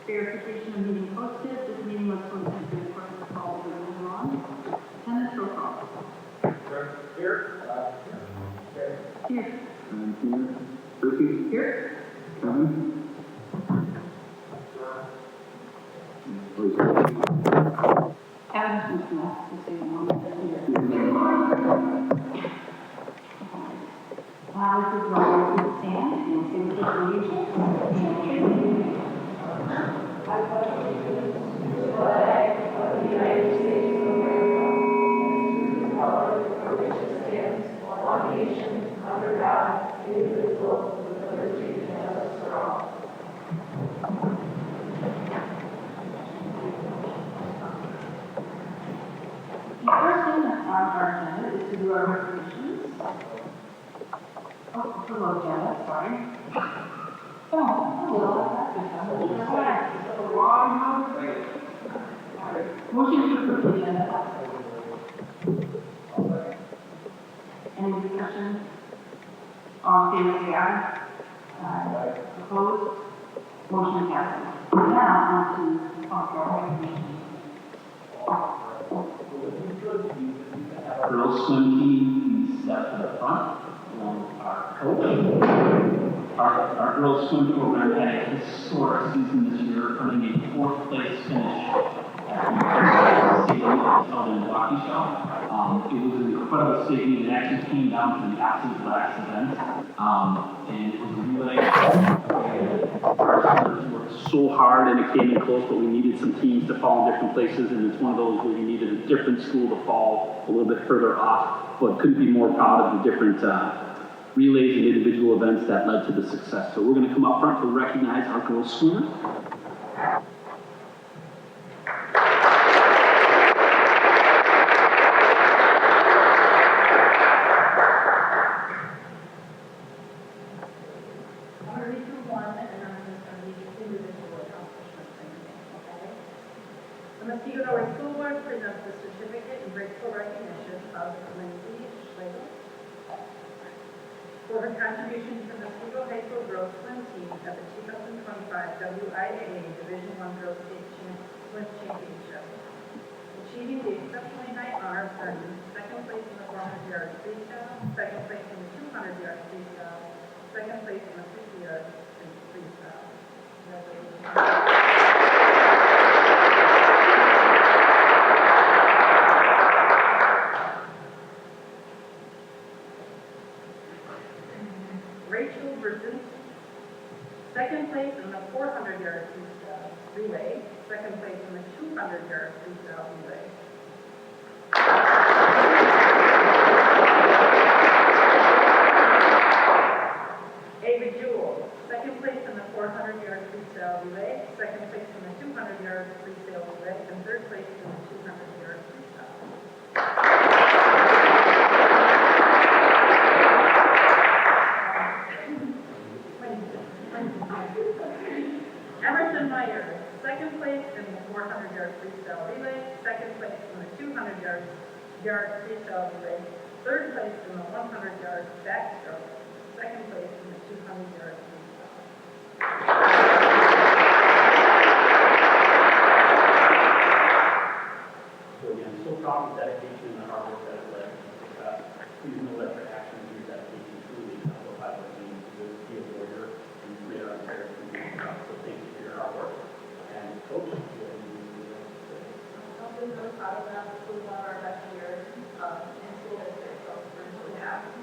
Verification of meeting posted. This meeting was posted in accordance with all the rules and laws. Attendance roll call. Here. Here. Ricky. Here. Kevin. Adams Smith. Just so you know. This is where we stand and say the allegiance. The first thing that's on our agenda is to do our resolutions. Oh, hello, Janet, sorry. Motion to approve the agenda. Any discussion? All in favor, say aye. Aye. Opposed? Motion passes. Now, on to our resolution. Girls swim team, we step to the front, along our coach. Our girls swim program had a historic season this year, earning a fourth place finish at the state meet held in Waukesha. It was an incredible state meet. It actually came down to the absolute last event, and it was really our players worked so hard, and it came in close, but we needed some teams to fall in different places, and it's one of those where you needed a different school to fall a little bit further off, but couldn't be more proud of the different relays and individual events that led to the success. So we're going to come up front to recognize our girls swimmers. The Mosquito Valley School Board presents the certificate in grateful recognition of Lindsay Schlegel for her contribution to the Mosquito High School girls swim team at the 2025 WIAA Division I Girls State Swim Championship, achieving the exceptionally high honor of earning second place in the 400-yard freestyle, second place in the 200-yard freestyle, second place in the 50-yard freestyle. Congratulations. Rachel Burton, second place in the 400-yard freestyle relay, second place in the 200-yard freestyle relay. Ava Jewell, second place in the 400-yard freestyle relay, second place in the 200-yard freestyle relay, and third place in the 200-yard freestyle. Emerson Meyer, second place in the 400-yard freestyle relay, second place in the 200-yard freestyle relay, third place in the 100-yard backstroke, second place in the 200-yard freestyle. So again, so proud of the dedication and the hard work that has led to success. Please know that your actions and your dedication truly exemplify what it means to be a warrior and create our entire community. So thank you for your hard work. And Coach, do you have anything to say? I'm really proud of that. This was one of our best years in school district, so we're really happy.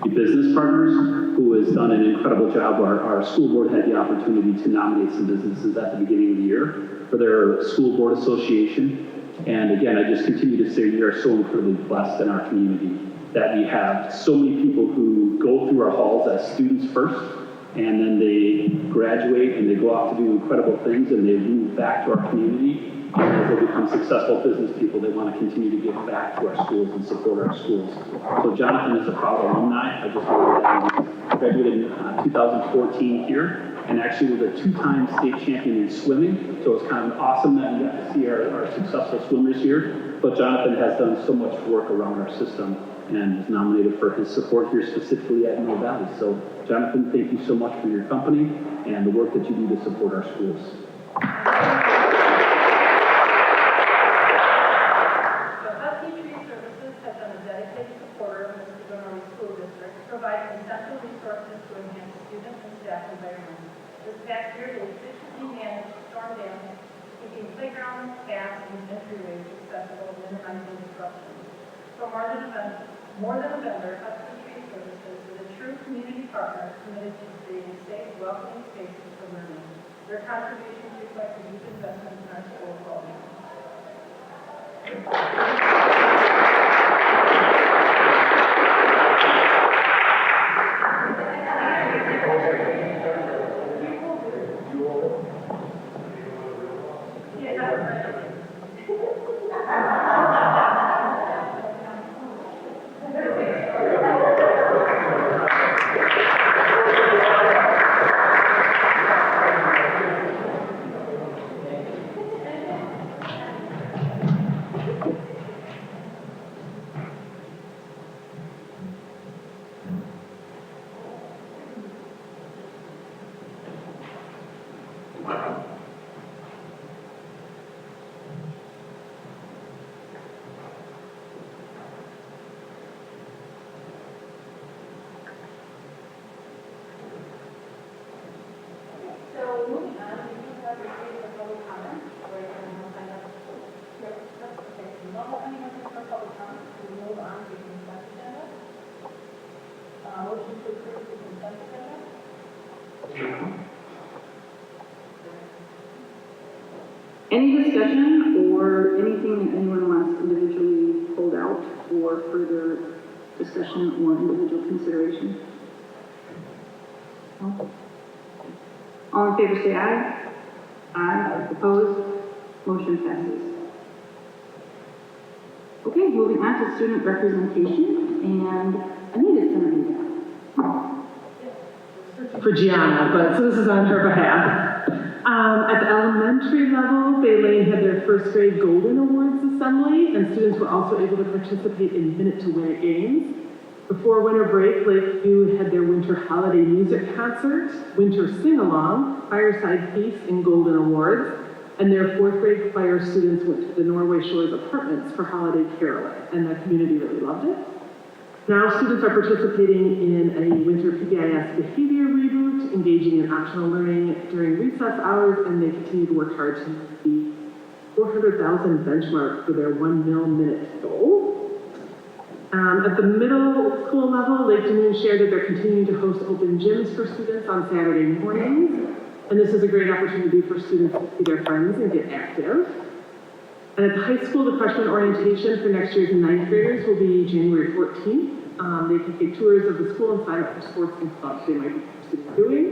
Business partners who has done an incredible job. Our school board had the opportunity to nominate some businesses at the beginning of the year for their school board association. And again, I just continue to say we are so incredibly blessed in our community that we have so many people who go through our halls as students first, and then they graduate and they go off to do incredible things and they move back to our community. And as they become successful business people, they want to continue to give back to our schools and support our schools. So Jonathan is a proud alumni. I just learned that he graduated in 2014 here, and actually was a two-time state champion in swimming. So it's kind of awesome that we got to see our successful swimmers here. But Jonathan has done so much work around our system and is nominated for his support here specifically at Mill Valley. So Jonathan, thank you so much for your company and the work that you do to support our schools. Providing essential resources to enhance student and staff environment. This past year, they efficiently managed storm damage, keeping playgrounds, paths, and entryways accessible, minimizing disruption. So more than a vendor, Hudson Tree Services is a true community partner committed to creating safe, welcoming spaces for learning. Their contributions reflect a deep investment in our school program. Any discussion or anything that anyone wants individually pulled out for further discussion or individual consideration? No? All in favor say aye. Aye. Opposed? Motion passes. Okay, moving on to student representation, and Anita's going to be there. For Gianna, but so this is on her behalf. At the elementary level, Bay Lane had their first grade Golden Awards assembly, and students were also able to participate in Minute to Win It games. Before winter break, Lakeview had their winter holiday music concert, winter sing-along, fireside feast, and Golden Awards, and their fourth grade choir students went to the Norway Shores Apartments for holiday caroling, and the community really loved it. Now students are participating in a winter PBIS behavior reboot, engaging in optional learning during recess hours, and they continue to work hard to meet the 400,000 benchmark for their 1 minute goal. At the middle school level, Lake Dumoon shared that they're continuing to host open gyms for students on Saturday mornings, and this is a great opportunity for students to see their friends and get active. And at the high school, the freshman orientation for next year's 9th graders will be January 14th. They can take tours of the school and sign up for sports and clubs they might be interested in doing.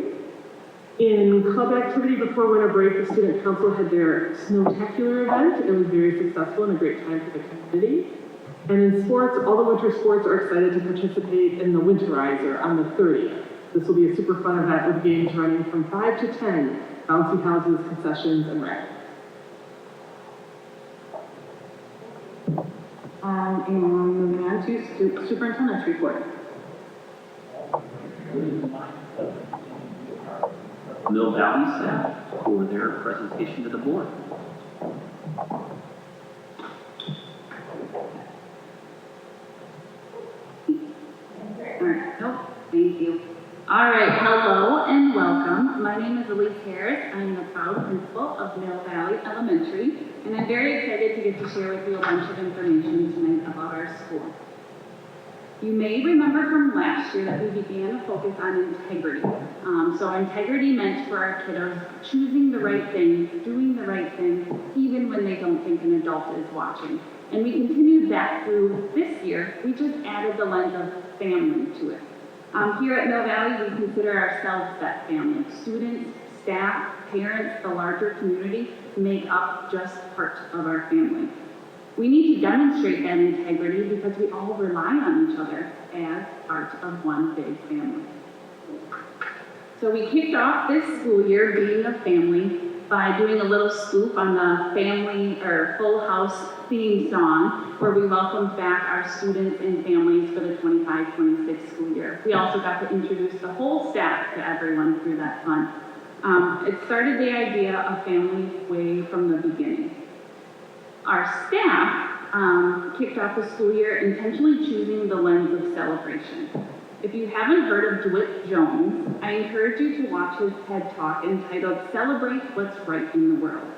In club activity before winter break, the student council had their Snowtacular event. It was very successful and a great time for the community. And in sports, all the winter sports are excited to participate in the Winterizer on the 30th. This will be a super fun event with games running from 5 to 10, bouncy houses, concessions, and rackets. And moving on to superintendent's report. Mill Valley staff for their presentation to the board. Nope, thank you. All right, hello and welcome. My name is Elise Harris. I'm the proud principal of Mill Valley Elementary, and I'm very excited to get to share with you a bunch of information tonight about our school. You may remember from last year that we began a focus on integrity. So integrity meant for our kiddos choosing the right thing, doing the right thing, even when they don't think an adult is watching. And we continued that through this year. We just added the lens of family to it. Here at Mill Valley, we consider ourselves that family. Students, staff, parents, the larger community make up just part of our family. We need to demonstrate that integrity because we all rely on each other as part of one big family. So we kicked off this school year being a family by doing a little scoop on the family or Full House theme song where we welcomed back our students and families for the 25-26 school year. We also got to introduce the whole staff to everyone through that fun. It started the idea of family way from the beginning. Our staff kicked off the school year intentionally choosing the lens of celebration. If you haven't heard of DeWitt Jones, I encourage you to watch his TED Talk entitled Celebrate What's Right in the World.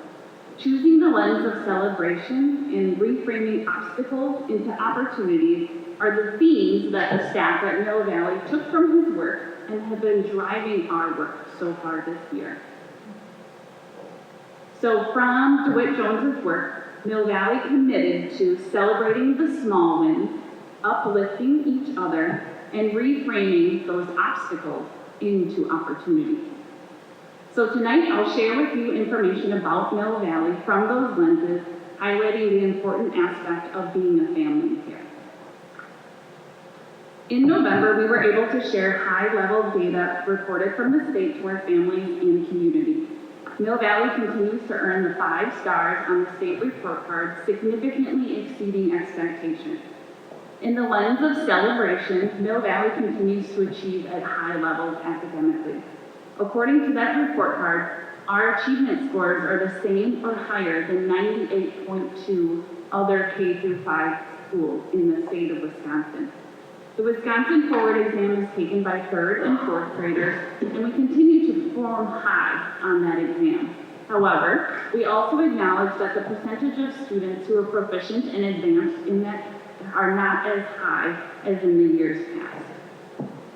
Choosing the lens of celebration and reframing obstacles into opportunities are the themes that the staff at Mill Valley took from his work and have been driving our work so far this year. So from DeWitt Jones's work, Mill Valley committed to celebrating the small wins, uplifting each other, and reframing those obstacles into opportunities. So tonight I'll share with you information about Mill Valley from those lenses, highlighting the important aspect of being a family here. In November, we were able to share high-level data reported from the state to our families and community. Mill Valley continues to earn the 5 stars on the state report card, significantly exceeding expectations. In the lens of celebration, Mill Valley continues to achieve at high levels academically. According to that report card, our achievement scores are the same or higher than 98.2 other K-5 schools in the state of Wisconsin. The Wisconsin Forward exam is taken by 3rd and 4th graders, and we continue to perform high on that exam. However, we also acknowledge that the percentage of students who are proficient and advanced in that are not as high as in the years past.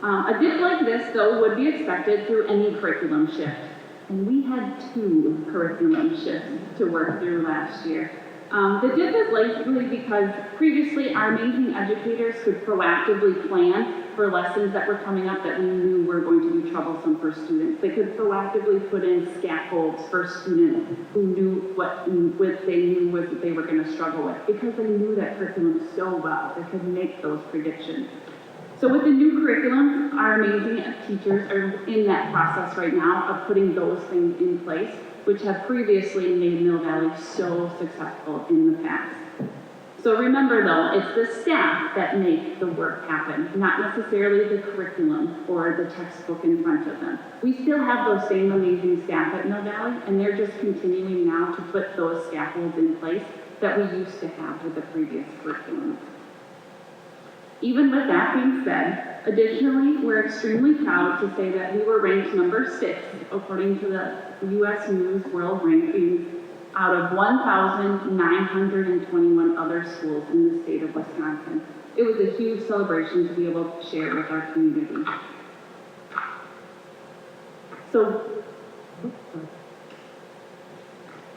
A dip like this, though, would be expected through any curriculum shift. And we had 2 curriculum shifts to work through last year. The dip is likely because previously our amazing educators could proactively plan for lessons that were coming up that we knew were going to be troublesome for students. They could proactively put in scaffolds for students who knew what they knew was that they were going to struggle with because they knew that curriculum so well. They could make those predictions. So with the new curriculum, our amazing teachers are in that process right now of putting those things in place, which have previously made Mill Valley so successful in the past. So remember though, it's the staff that make the work happen, not necessarily the curriculum or the textbook in front of them. We still have those same amazing staff at Mill Valley, and they're just continuing now to put those scaffolds in place that we used to have with the previous curriculum. Even with that being said, additionally, we're extremely proud to say that we were ranked number 6 according to the U.S. News World Rankings out of 1,921 other schools in the state of Wisconsin. It was a huge celebration to be able to share with our community. So,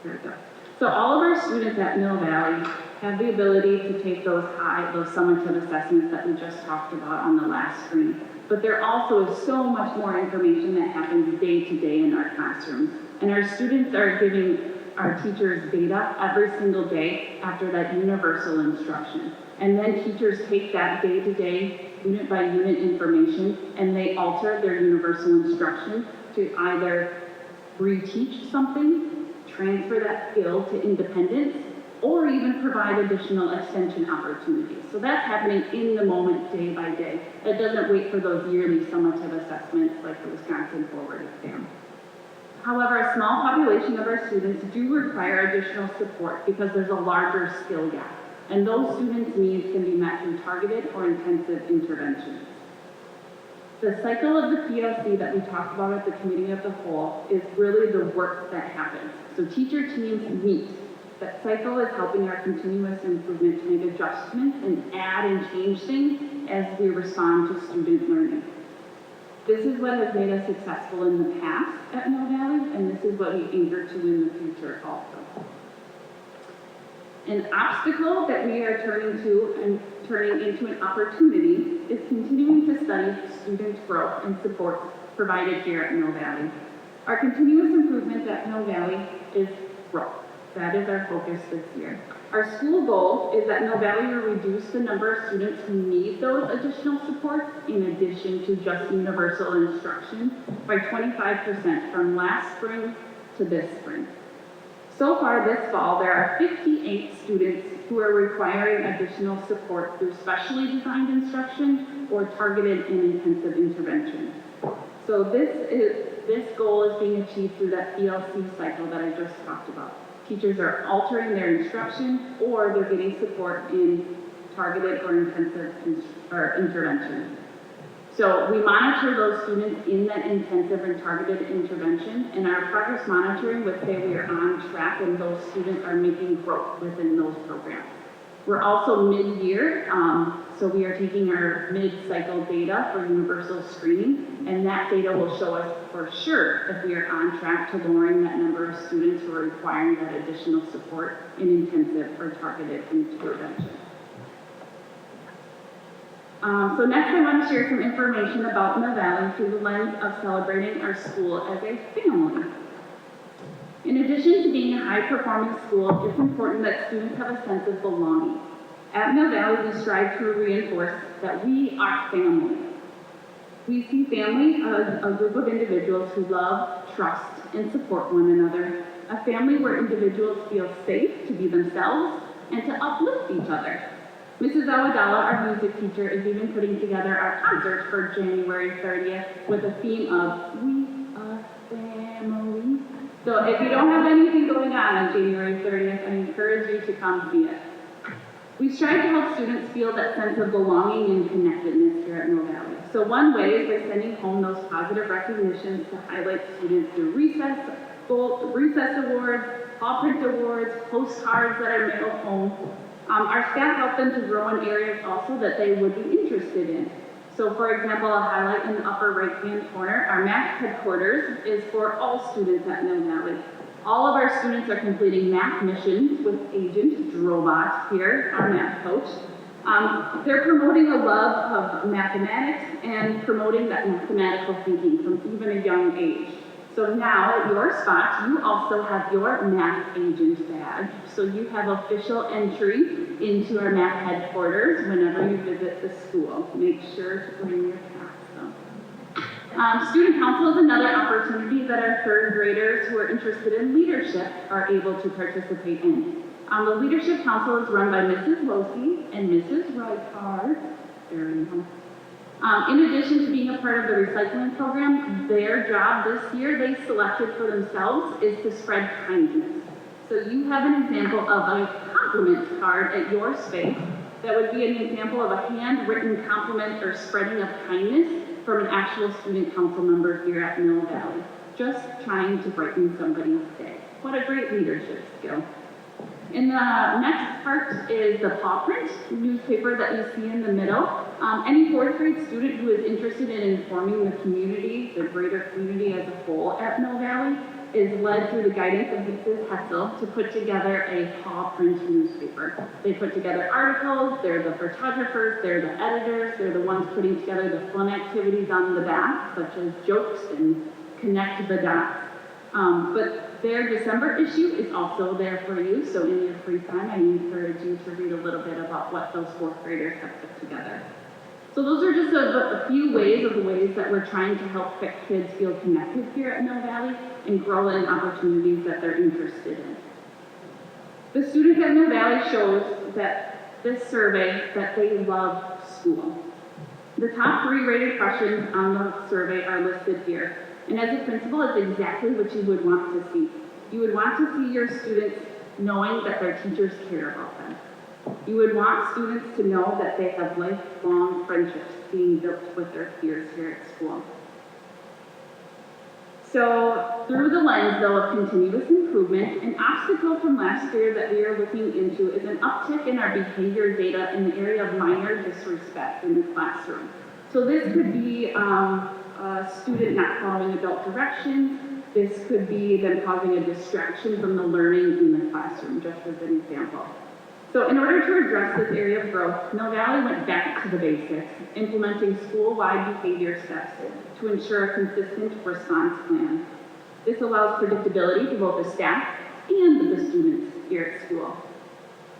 there we go. So all of our students at Mill Valley have the ability to take those summative assessments that we just talked about on the last screen. But there also is so much more information that happens day to day in our classrooms. And our students are giving our teachers data every single day after that universal instruction. And then teachers take that day-to-day, unit by unit information, and they alter their universal instruction to either reteach something, transfer that skill to independence, or even provide additional extension opportunities. So that's happening in the moment, day by day. It doesn't wait for those yearly summative assessments like the Wisconsin Forward exam. However, a small population of our students do require additional support because there's a larger skill gap, and those students' needs can be met through targeted or intensive interventions. The cycle of the PLC that we talked about at the Committee of the Whole is really the work that happens. So teacher teams meet. That cycle is helping our continuous improvement to make adjustments and add and change things as we respond to student learning. This is what has made us successful in the past at Mill Valley, and this is what we eager to in the future also. An obstacle that we are turning into an opportunity is continuing to study student growth and support provided here at Mill Valley. Our continuous improvement at Mill Valley is growth. That is our focus this year. Our school goal is that Mill Valley will reduce the number of students who need those additional supports in addition to just universal instruction by 25% from last spring to this spring. So far this fall, there are 58 students who are requiring additional support through specially designed instruction or targeted and intensive intervention. So this goal is being achieved through that PLC cycle that I just talked about. Teachers are altering their instruction or they're getting support in targeted or intensive intervention. So we monitor those students in that intensive and targeted intervention, and our progress monitoring would say we are on track and those students are making growth within those programs. We're also mid-year, so we are taking our mid-cycle data for universal screening, and that data will show us for sure if we are on track to lowering that number of students who are requiring that additional support in intensive or targeted intervention. So next I want to share some information about Mill Valley through the lens of celebrating our school as a family. In addition to being a high-performing school, it's important that students have a sense of belonging. At Mill Valley, we strive to reinforce that we are family. We see family as a group of individuals who love, trust, and support one another. A family where individuals feel safe to be themselves and to uplift each other. Mrs. Awadala, our music teacher, is even putting together our concert for January 30th with a theme of We Are Family. So if you don't have anything going on January 30th, I encourage you to come see it. We strive to help students feel that sense of belonging and connectedness here at Mill Valley. So one way is by sending home those positive recognitions to highlight students through recess awards, paw print awards, postcards that are mailed home. Our staff help them to grow in areas also that they would be interested in. So for example, a highlight in the upper right-hand corner, our math headquarters is for all students at Mill Valley. All of our students are completing math missions with Agent Drobot here, our math coach. They're promoting a love of mathematics and promoting that mathematical thinking from even a young age. So now at your spot, you also have your math agent badge. So you have official entry into our math headquarters whenever you visit the school. Make sure to bring your pass though. Student council is another opportunity that our third graders who are interested in leadership are able to participate in. The leadership council is run by Mrs. Losey and Mrs. Ricard. There you go. In addition to being a part of the recycling program, their job this year they selected for themselves is to spread kindness. So you have an example of a compliment card at your space that would be an example of a handwritten compliment or spreading of kindness from an actual student council member here at Mill Valley. Just trying to brighten somebody's day. What a great leadership skill. And the next part is the paw print newspaper that you see in the middle. Any fourth grade student who is interested in informing the community, the greater community as a whole at Mill Valley, is led through the guidance of Mrs. Hessel to put together a paw print newspaper. They put together articles, they're the photographers, they're the editors, they're the ones putting together the fun activities on the back, such as jokes and connect the dots. But their December issue is also there for you, so in your free time, I encourage you to read a little bit about what those fourth graders have put together. So those are just a few ways of the ways that we're trying to help kids feel connected here at Mill Valley and grow in opportunities that they're interested in. The students at Mill Valley shows that this survey that they love school. The top 3 rated questions on the survey are listed here. And as a principal, it's exactly what you would want to see. You would want to see your students knowing that their teachers care about them. You would want students to know that they have lifelong friendships being built with their peers here at school. So through the lens, though, of continuous improvement, an obstacle from last year that we are looking into is an uptick in our behavior data in the area of minor disrespect in the classroom. So this could be a student not following adult directions. This could be them causing a distraction from the learning in the classroom, just as an example. So in order to address this area of growth, Mill Valley went back to the basics, implementing school-wide behavior steps to ensure a consistent response plan. This allows predictability to both the staff and the students here at school.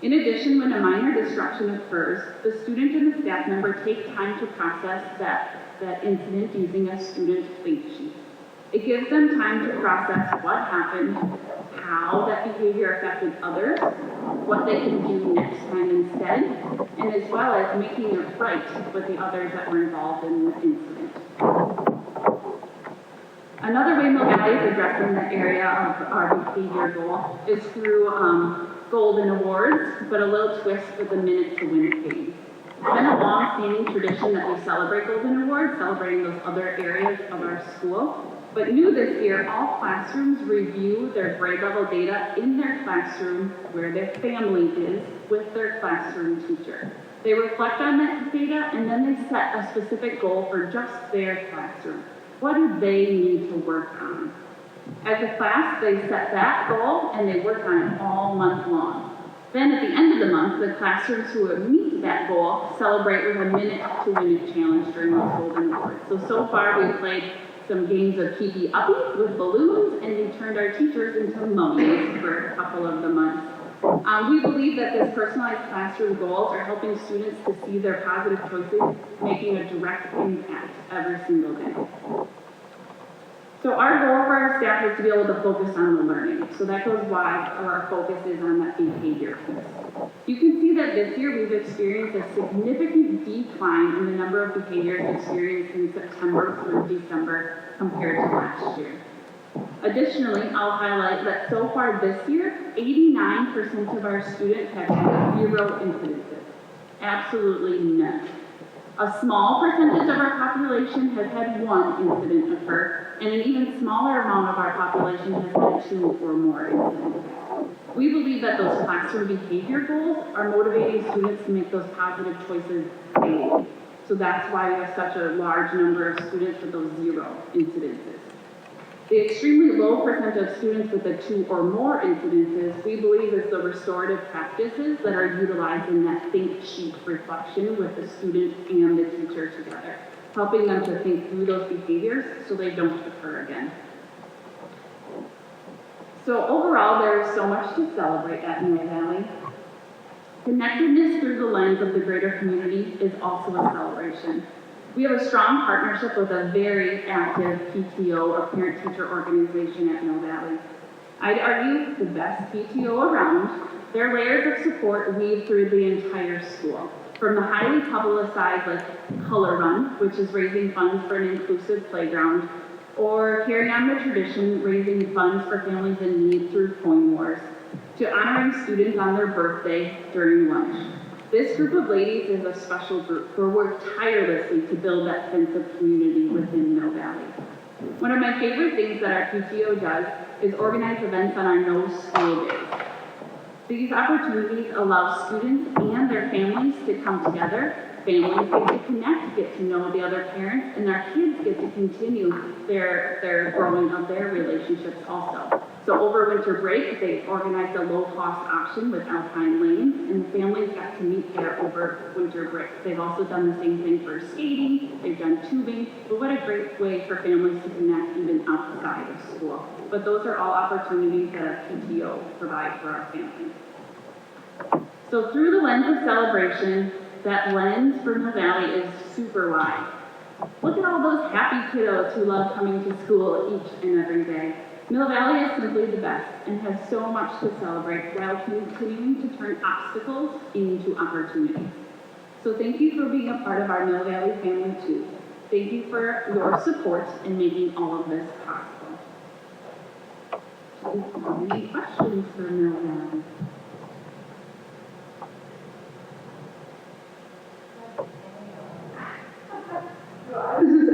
In addition, when a minor disruption occurs, the student and the staff member take time to process that incident using a student think sheet. It gives them time to process what happened, how that behavior affected others, what they can do next time instead, and as well as making it right with the others that were involved in the incident. Another way Mill Valley is addressing the area of our behavior goal is through golden awards, but a little twist with a minute to win it game. It's been a long-standing tradition that we celebrate golden awards, celebrating those other areas of our school. But new this year, all classrooms review their grade level data in their classroom where their family is with their classroom teacher. They reflect on that data and then they set a specific goal for just their classroom. What do they need to work on? As a class, they set that goal and they work on it all month long. Then at the end of the month, the classrooms who would meet that goal celebrate with a minute to win it challenge during those golden awards. So far we played some games of keepy uppy with balloons, and we turned our teachers into mummies for a couple of the months. We believe that this personalized classroom goals are helping students to see their positive choices, making a direct impact every single day. So our goal for our staff is to be able to focus on the learning. So that goes why our focus is on that behavior piece. You can see that this year we've experienced a significant decline in the number of behaviors experienced in September through December compared to last year. Additionally, I'll highlight that so far this year, 89% of our students have had 0 incidences. Absolutely none. A small percentage of our population has had 1 incident occur, and an even smaller amount of our population has had 2 or more incidents. We believe that those classroom behavior goals are motivating students to make those positive choices daily. So that's why we have such a large number of students with those 0 incidences. The extremely low percent of students with the 2 or more incidences, we believe is the restorative practices that are utilized in that think sheet reflection with the student and the teacher together, helping them to think through those behaviors so they don't occur again. So overall, there is so much to celebrate at Mill Valley. Connectedness through the lens of the greater community is also a celebration. We have a strong partnership with a very active PTO, or parent-teacher organization at Mill Valley. I'd argue the best PTO around. Their layers of support weave through the entire school. From the highly publicized Color Run, which is raising funds for an inclusive playground, or carrying on the tradition, raising funds for families in need through Coin Wars, to honoring students on their birthday during lunch. This group of ladies is a special group who work tirelessly to build that sense of community within Mill Valley. One of my favorite things that our PTO does is organize events on our no school days. These opportunities allow students and their families to come together. Families get to connect, get to know the other parents, and our kids get to continue their growing of their relationships also. So over winter break, they organized a low-cost option with Alpine Lanes, and families got to meet there over winter break. They've also done the same thing for skating, they've done tubing, but what a great way for families to connect even outside of school. But those are all opportunities that our PTO provide for our families. So through the lens of celebration, that lens for Mill Valley is super wide. Look at all those happy kiddos who love coming to school each and every day. Mill Valley is simply the best and has so much to celebrate while continuing to turn obstacles into opportunities. So thank you for being a part of our Mill Valley family too. Thank you for your support in making all of this possible. Do you have any questions for Mill Valley? This is,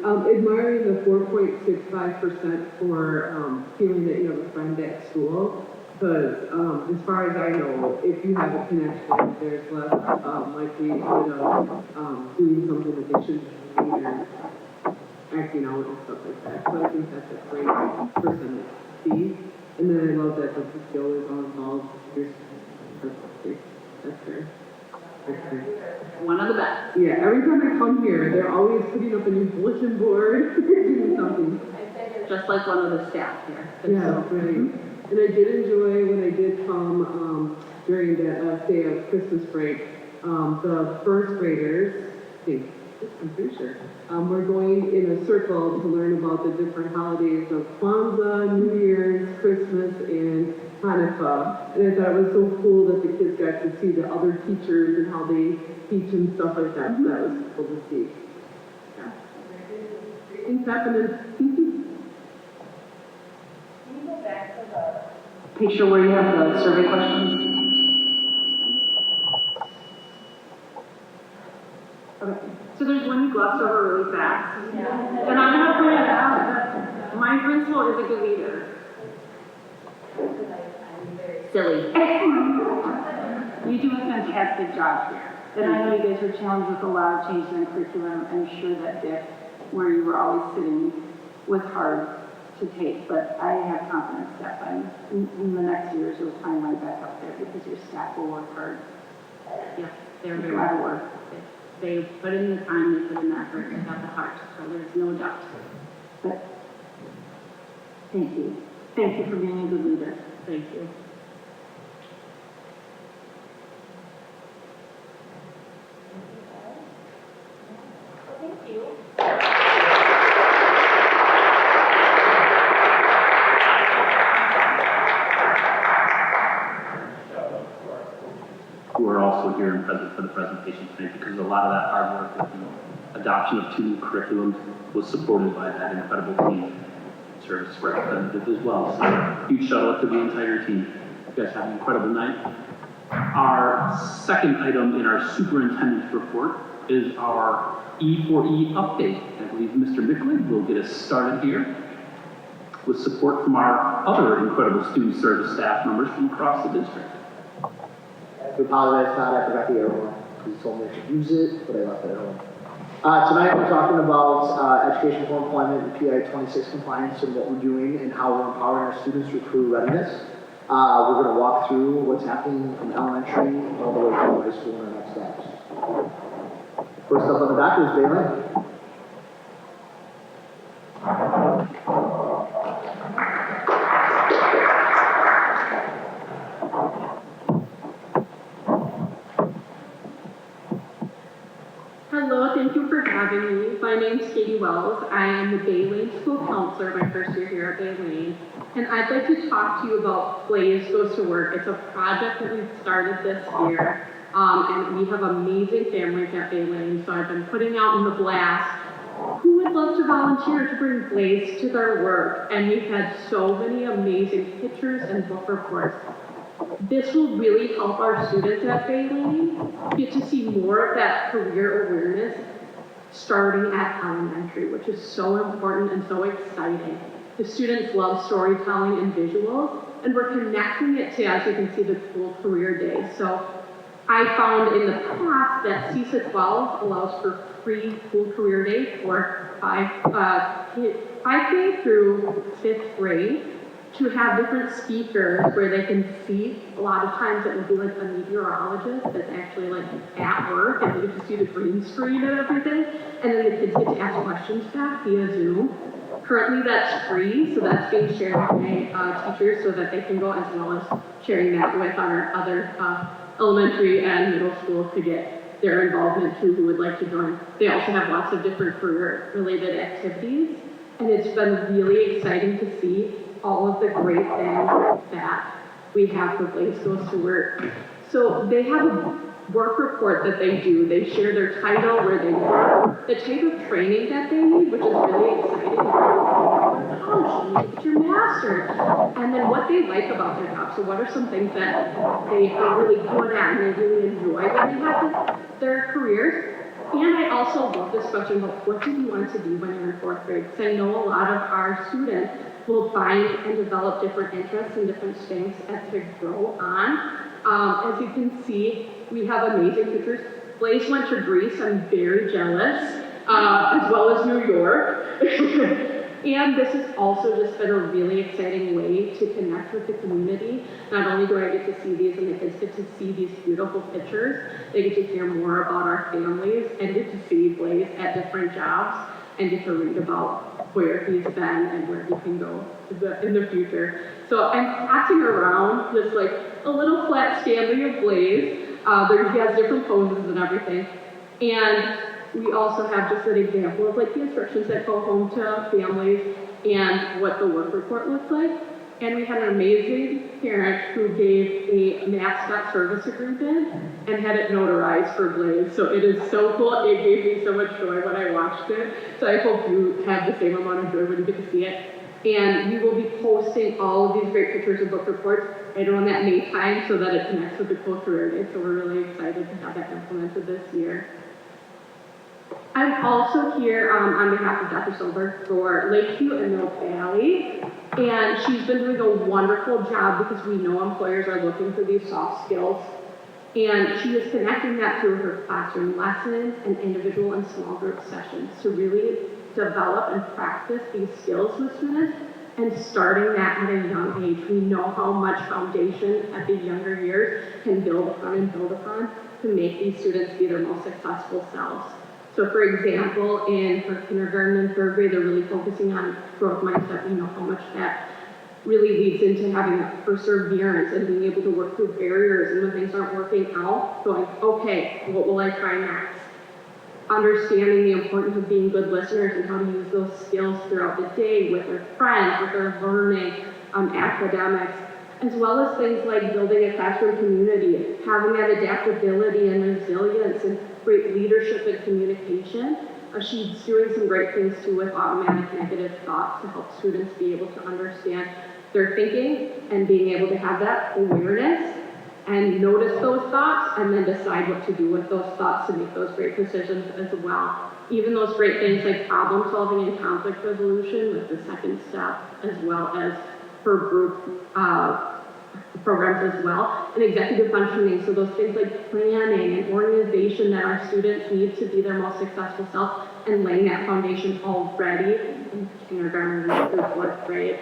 Admiring the 4.65% for feeling that you have a friend at school. Because as far as I know, if you have a connection, there's less likelihood of doing something that they shouldn't be doing or acting out and stuff like that. So I think that's a great person to see. And then I love that the PTO is all involved. That's fair. One of the best. Yeah, every time I come here, they're always putting up a new bulletin board, doing something. Just like one of the staff here. Yeah, right. And I did enjoy when I did come during that day of Christmas break, the first graders, I'm pretty sure, we're going in a circle to learn about the different holidays of Kwanzaa, New Year's, Christmas, and Hanukkah. And I thought it was so cool that the kids got to see the other teachers and how they teach and stuff like that. So that was cool to see. Yeah. Things happening. Can you go back to the Picture where you have the survey questions. Okay, so there's one you glossed over really fast. And I'm gonna point it out that my principal is a good leader. Silly. You do a fantastic job here. And I know you guys were challenged with a lot of changes in curriculum. I'm sure that dip, where you were always sitting, was hard to take. But I have confidence that in the next years you'll find right back up there because your staff will work hard. Yeah, they're very hard work. They put in the time, they put in the effort, they have the heart, so there's no doubt. But thank you. Thank you for being a good leader. Thank you. Thank you. Who are also here and present for the presentation tonight, because a lot of that hard work with the adoption of 2 new curriculums was supported by that incredible team. Service representative as well. So huge shout out to the entire team. You guys have an incredible night. Our second item in our superintendent's report is our E4E update. I believe Mr. Micklin will get us started here with support from our other incredible student service staff members from across the district. I apologize, Todd, I forgot the arrow. You told me to use it, but I left it at home. Tonight we're talking about education for employment and PI 26 compliance and what we're doing and how we're empowering our students through career readiness. We're going to walk through what's happening from elementary all the way through high school and our next steps. First up on the docket is Bailey. Hello, thank you for having me. My name's Katie Wells. I am the Bay Lane School Counselor, my first year here at Bay Lane. And I'd like to talk to you about Blaze Goes to Work. It's a project that we've started this year. And we have amazing families at Bay Lane, so I've been putting out in the blast who would love to volunteer to bring Blaze to their work. And we've had so many amazing pictures and book reports. This will really help our students at Bay Lane get to see more of that career awareness starting at elementary, which is so important and so exciting. The students love storytelling and visuals, and we're connecting it to, as you can see, the cool career day. So I found in the past that CISA 12 allows for free cool career day for 5K through 5th grade, to have different speakers where they can see. A lot of times it would be like a meteorologist that's actually like at work and you get to see the green screen and everything. And then the kids get to ask questions back via Zoom. Currently that's free, so that's being shared with my teachers so that they can go, as well as sharing that with our other elementary and middle schools to get their involvement too, who would like to join. They also have lots of different career related activities, and it's been really exciting to see all of the great things that we have for Blaze Goes to Work. So they have a work report that they do. They share their title, where they work, the type of training that they need, which is really exciting. College, you get your master's, and then what they like about their job. So what are some things that they are really good at and they really enjoy when they have their careers? And I also love this question about what do you want to be when you're in 4th grade? Because I know a lot of our students will find and develop different interests and different strengths as they grow on. As you can see, we have amazing pictures. Blaze went to Greece, I'm very jealous, as well as New York. And this has also just been a really exciting way to connect with the community. Not only do I get to see these and the kids get to see these beautiful pictures, they get to hear more about our families and get to see Blaze at different jobs and get to read about where he's been and where he can go in the future. So I'm passing around just like a little flat Stanley of Blaze. He has different poses and everything. And we also have just an example of like the instructions that go home to families and what the work report looks like. And we had an amazing parent who gave a mascot service agreement and had it notarized for Blaze. So it is so cool. It gave me so much joy when I watched it. So I hope you have the same amount of joy when you get to see it. And we will be posting all of these great pictures and book reports right around that May time so that it connects with the Cool Career Day. So we're really excited to have that implemented this year. I'm also here on behalf of Dr. Silver for Lakeview and Mill Valley, and she's been doing a wonderful job because we know employers are looking for these soft skills, and she is connecting that through her classroom lessons and individual and small group sessions to really develop and practice these skills with students, and starting that at a young age. We know how much foundation at the younger years can build upon to make these students be their most successful selves. So for example, in her kindergarten and 3rd grade, they're really focusing on growth mindset. You know how much that really leads into having that perseverance and being able to work through barriers and when things aren't working out, going, okay, what will I try next? Understanding the importance of being good listeners and how to use those skills throughout the day with their friends, with their learning, academics, as well as things like building a classroom community, having that adaptability and resilience and great leadership and communication. She's doing some great things too with automatic negative thoughts to help students be able to understand their thinking and being able to have that awareness and notice those thoughts and then decide what to do with those thoughts to make those great decisions as well. Even those great things like problem solving and conflict resolution with the 2nd step, as well as her group programs as well, and executive functioning, so those things like planning and organization that our students need to be their most successful self, and laying that foundation already in kindergarten through 4th grade,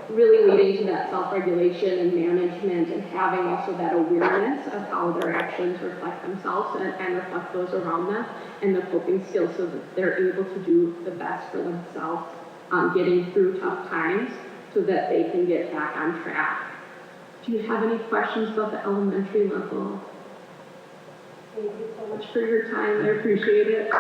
really leading to that self-regulation and management, and having also that awareness of how their actions reflect themselves and reflect those around them, and the coping skills so that they're able to do the best for themselves, getting through tough times so that they can get back on track. Do you have any questions about the elementary level? Thank you so much for your time. I appreciate it.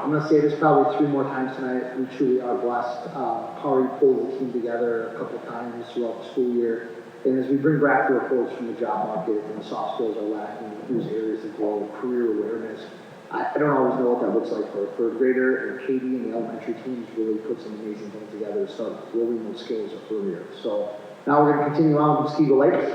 I'm going to say this probably 3 more times tonight. We truly are blessed. How we pulled the team together a couple of times throughout the school year. And as we bring back the reports from the job market and the soft skills are lacking, there's areas of growth, career awareness. I don't always know what that looks like for a 3rd grader, and Katie and the elementary teams really put some amazing things together to start growing those skills earlier. So now we're going to continue on with Muskego Lakes.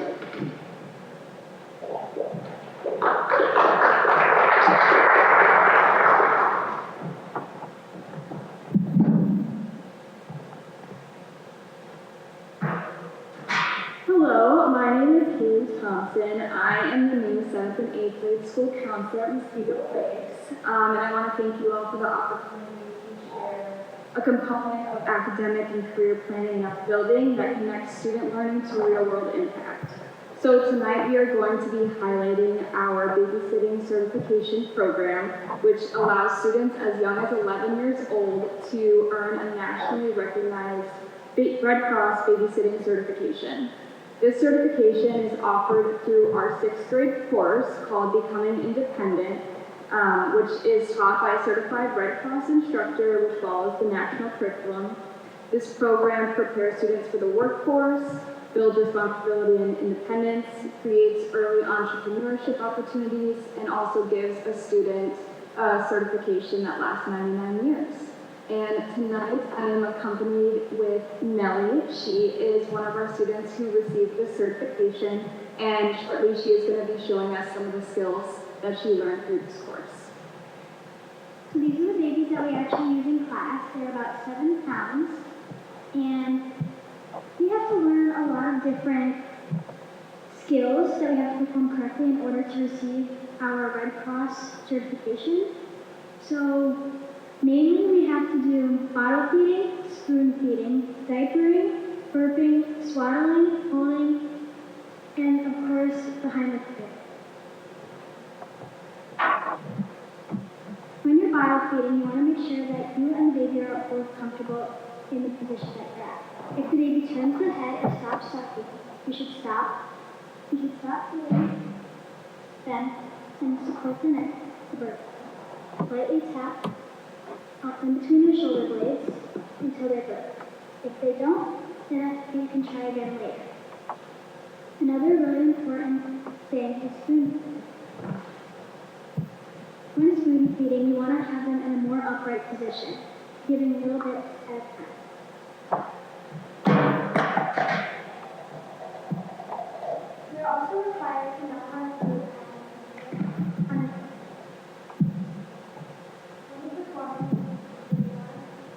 Hello, my name is Kaylee Thompson. I am the new 7th and 8th grade school counselor at Muskego Lakes. And I want to thank you all for the opportunity to share a component of academic and career planning and upbuilding that connects student learning to real-world impact. So tonight we are going to be highlighting our babysitting certification program, which allows students as young as 11 years old to earn a nationally recognized Red Cross babysitting certification. This certification is offered through our 6th grade course called Becoming Independent, which is taught by a certified Red Cross instructor, which follows the national curriculum. This program prepares students for the workforce, builds responsibility and independence, creates early entrepreneurship opportunities, and also gives a student a certification that lasts 99 years. And tonight I am accompanied with Nellie. She is one of our students who received the certification, and shortly she is going to be showing us some of the skills that she learned through this course. So these are the babies that we actually use in class. They're about 7 pounds, and we have to learn a lot of different skills that we have to perform correctly in order to receive our Red Cross certification. So mainly we have to do bottle feeding, spoon feeding, diapering, burping, swaddling, holding, and of course the Heimlich fit. When you're bottle feeding, you want to make sure that you and the baby are both comfortable in the position that you're at. If the baby turns the head or stops sucking, you should stop. You should stop feeding. Then send support the neck to burp. Lightly tap in between your shoulder blades until they're burped. If they don't, then you can try again later. Another really important thing is spoon feeding. When spoon feeding, you want to have them in a more upright position, giving a little bit at a time. You're also required to know how to feed on a when you perform, you want to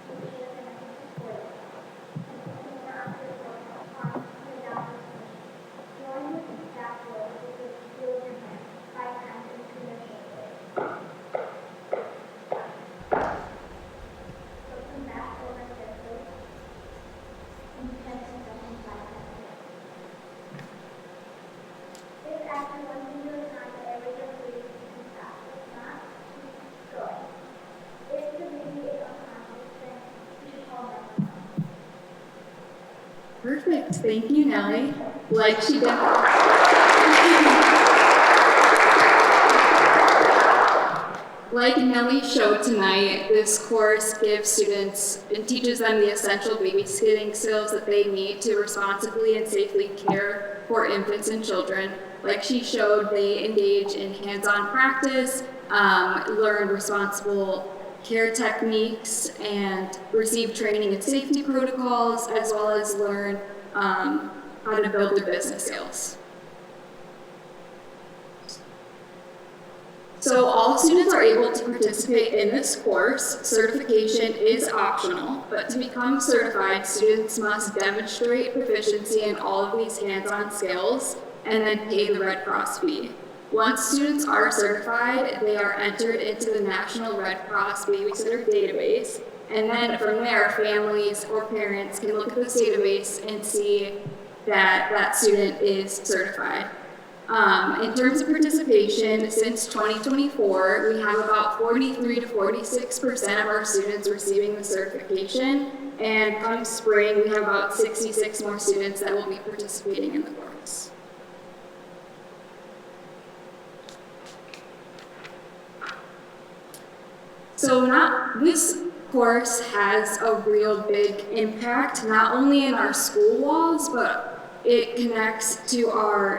make sure that the neck is supported. And put the more up your foot on the downward position. Going with the back roll, you will feel your hand 5 times in between your shoulders. Looking back over carefully, and you can session 5 times. If after 1 finger is not the airways are free, you can stop. If not, keep going. If the baby is unconscious, then you should call 911. Perfect. Thank you, Nellie. Like Nellie showed tonight, this course gives students and teaches them the essential babysitting skills that they need to responsibly and safely care for infants and children. Like she showed, they engage in hands-on practice, learn responsible care techniques, and receive training in safety protocols, as well as learn how to build their business skills. So all students are able to participate in this course. Certification is optional, but to become certified, students must demonstrate proficiency in all of these hands-on skills and then pay the Red Cross fee. Once students are certified, they are entered into the National Red Cross Babysitter Database, and then from there, families or parents can look at this database and see that that student is certified. In terms of participation, since 2024, we have about 43 to 46% of our students receiving the certification, and come spring, we have about 66 more students that will be participating in the course. So this course has a real big impact, not only in our school walls, but it connects to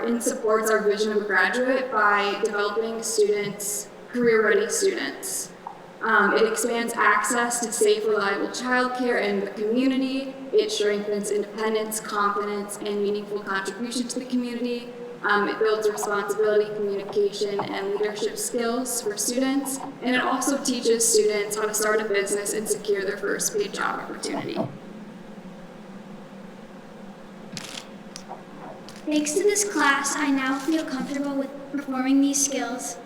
and supports our vision of a graduate by developing students, career-ready students. It expands access to safe, reliable childcare in the community. It strengthens independence, confidence, and meaningful contribution to the community. It builds responsibility, communication, and leadership skills for students. And it also teaches students how to start a business and secure their first paid job opportunity. Thanks to this class, I now feel comfortable with performing these skills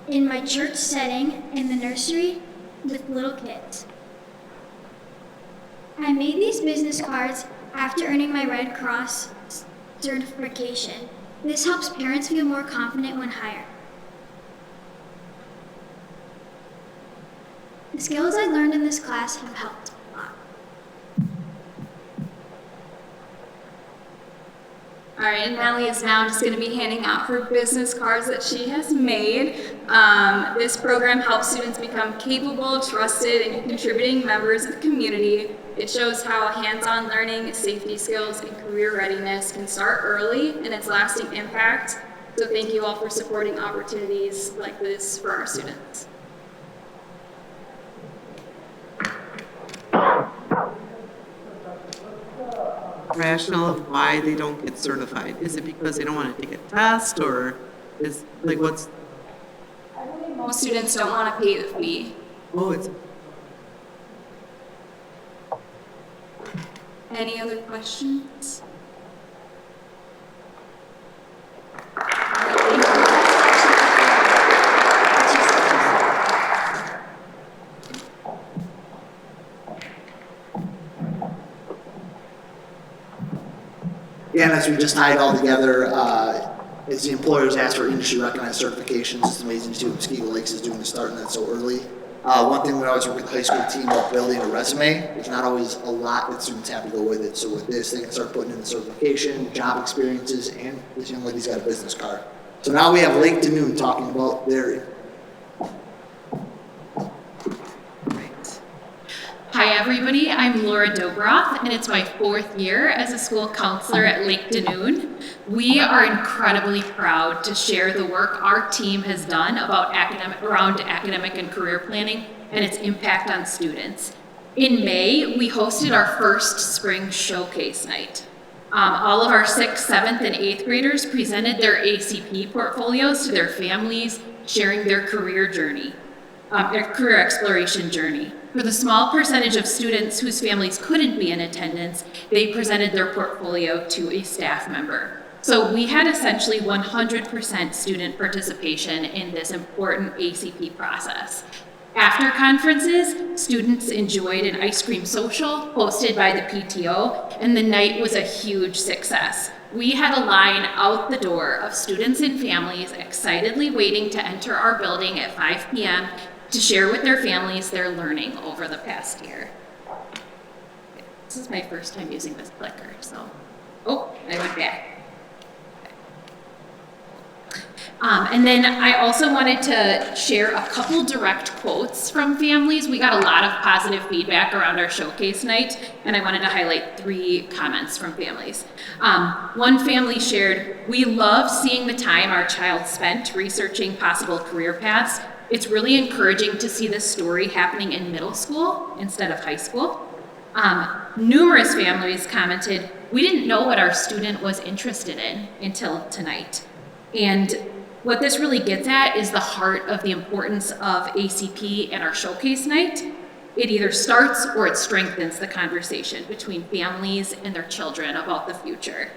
in my church setting, in the nursery, with little kids. I made these business cards after earning my Red Cross certification. This helps parents feel more confident when hired. The skills I learned in this class have helped a lot. All right, and Nellie is now just going to be handing out her business cards that she has made. This program helps students become capable, trusted, and contributing members of the community. It shows how hands-on learning, safety skills, and career readiness can start early and its lasting impact. So thank you all for supporting opportunities like this for our students. rationale of why they don't get certified? Is it because they don't want to take a test, or is, like, what's, Most students don't want to pay the fee. oh, it's, Any other questions? Yeah, and as we just tied it all together, as the employers ask for industry recognized certifications, it's amazing to see what Mosquito Lakes is doing to starting that so early. One thing we always work with the high school team about building a resume, there's not always a lot that students have to go with it. So with this, they can start putting in the certification, job experiences, and this young lady's got a business card. So now we have Lake to Noon talking about their. Hi everybody, I'm Laura Dobroff, and it's my 4th year as a school counselor at Lake Danoon. We are incredibly proud to share the work our team has done around academic and career planning and its impact on students. In May, we hosted our first spring showcase night. All of our 6th, 7th, and 8th graders presented their ACP portfolios to their families, sharing their career journey, their career exploration journey. For the small percentage of students whose families couldn't be in attendance, they presented their portfolio to a staff member. So we had essentially 100% student participation in this important ACP process. After conferences, students enjoyed an ice cream social hosted by the PTO, and the night was a huge success. We had a line out the door of students and families excitedly waiting to enter our building at 5 p.m. to share with their families their learning over the past year. This is my first time using this clicker, so, oh, I went back. And then I also wanted to share a couple direct quotes from families. We got a lot of positive feedback around our showcase night, and I wanted to highlight 3 comments from families. One family shared, "We love seeing the time our child spent researching possible career paths. It's really encouraging to see this story happening in middle school instead of high school." Numerous families commented, "We didn't know what our student was interested in until tonight." And what this really gets at is the heart of the importance of ACP and our showcase night. It either starts or it strengthens the conversation between families and their children about the future.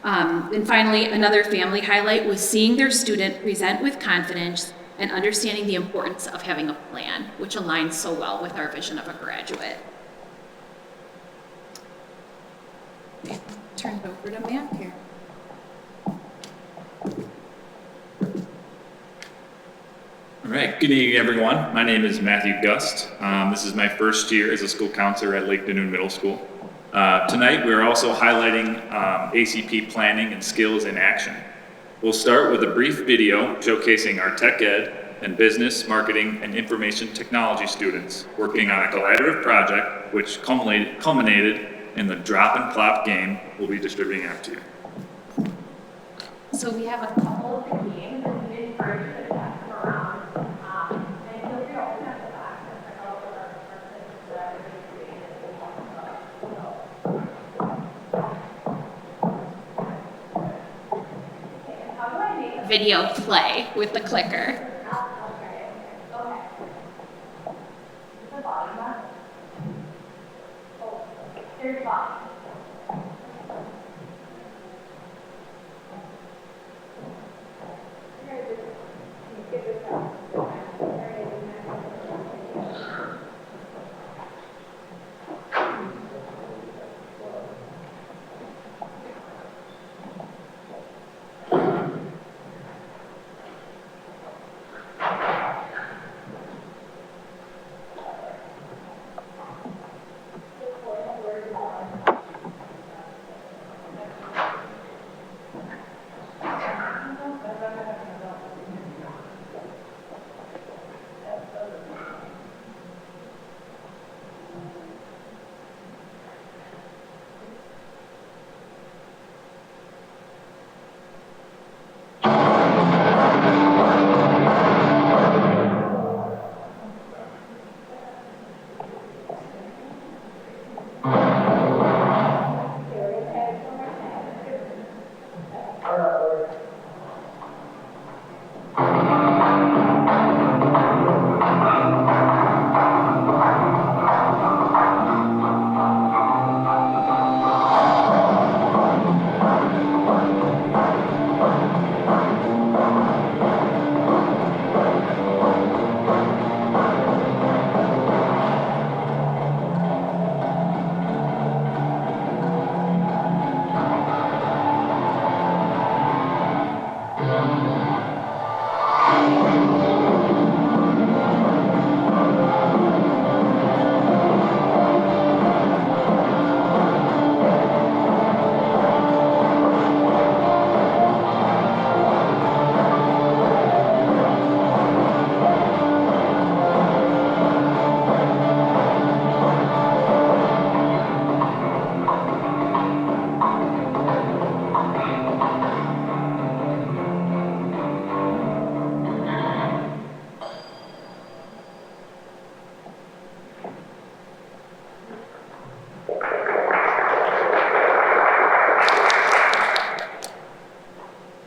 And finally, another family highlight was seeing their student present with confidence and understanding the importance of having a plan, which aligns so well with our vision of a graduate. Turn it over to Matt here. All right, good evening, everyone. My name is Matthew Gust. This is my first year as a school counselor at Lake Danoon Middle School. Tonight, we're also highlighting ACP planning and skills in action. We'll start with a brief video showcasing our tech ed and business, marketing, and information technology students working on a collaborative project which culminated in the drop and plop game we'll be distributing out to you. So we have a couple of the games that we encourage you to pass them around. And feel free to open up the box and check out what our questions that everybody created and talk about. Okay, and how do I make a video play with the clicker? The bottom one. Oh, there's bottom.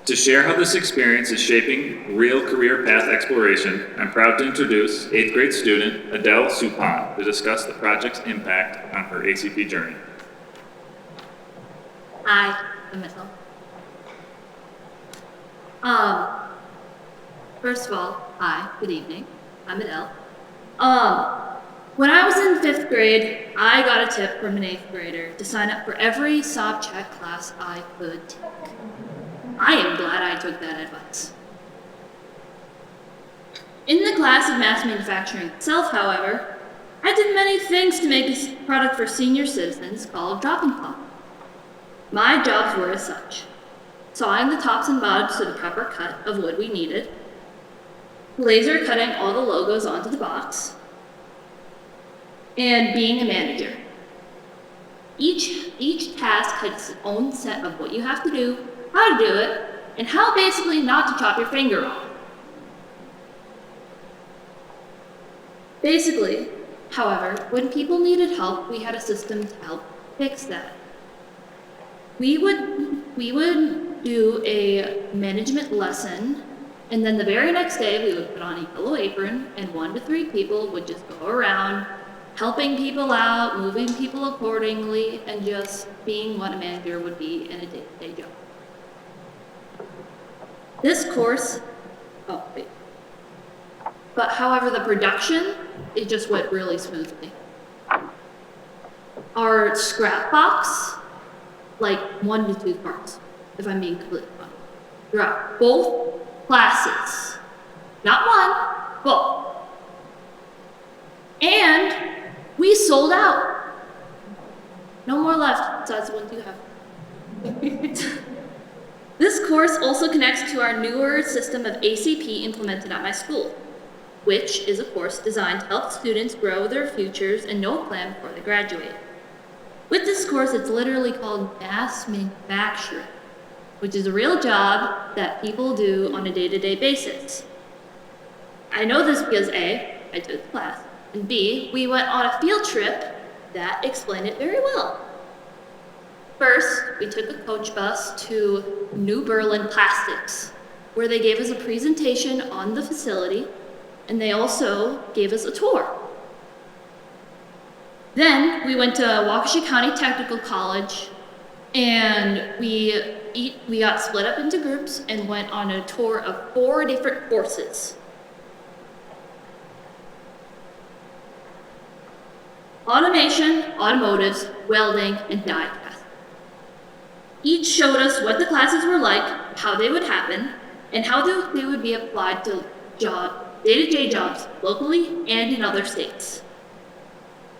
To share how this experience is shaping real career path exploration, I'm proud to introduce 8th grade student Adele Suppan to discuss the project's impact on her ACP journey. Hi, I'm Adele. First of all, hi, good evening. I'm Adele. When I was in 5th grade, I got a tip from an 8th grader to sign up for every sob check class I could take. I am glad I took that advice. In the class of mass manufacturing itself, however, I did many things to make a product for senior citizens called dropping cloth. My jobs were as such: sawing the tops and bottoms to the proper cut of wood we needed, laser cutting all the logos onto the box, and being a manager. Each task has its own set of what you have to do, how to do it, and how basically not to chop your finger off. Basically, however, when people needed help, we had a system to help fix that. We would do a management lesson, and then the very next day we would put on a yellow apron, and 1 to 3 people would just go around helping people out, moving people accordingly, and just being what a manager would be in a day-to-day job. This course, but however, the production, it just went really smoothly. Our scrap box, like 1 to 2 parts, if I'm being completely honest, throughout both classes. Not one, both. And we sold out. No more left, besides the ones you have. This course also connects to our newer system of ACP implemented at my school, which is a course designed to help students grow their futures and know a plan before they graduate. With this course, it's literally called mass manufacturing, which is a real job that people do on a day-to-day basis. I know this because A, I took the class, and B, we went on a field trip that explained it very well. First, we took a coach bus to New Berlin Plastics, where they gave us a presentation on the facility, and they also gave us a tour. Then we went to Waukesha County Technical College, and we got split up into groups and went on a tour of 4 different courses. Automation, automotives, welding, and die casting. Each showed us what the classes were like, how they would happen, and how they would be applied to day-to-day jobs locally and in other states.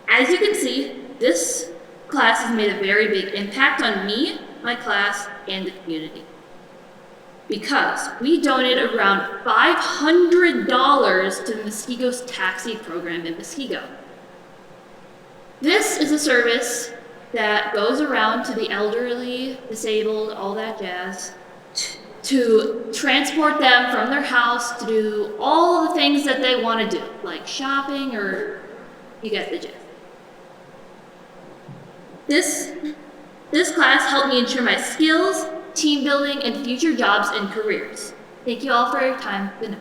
As you can see, this class has made a very big impact on me, my class, and the community. Because we donated around $500 to Muskego's taxi program in Muskego. This is a service that goes around to the elderly, disabled, all that jazz, to transport them from their house to do all the things that they want to do, like shopping, or you get the gist. This class helped me ensure my skills, team building, and future jobs and careers. Thank you all for your time. Good night.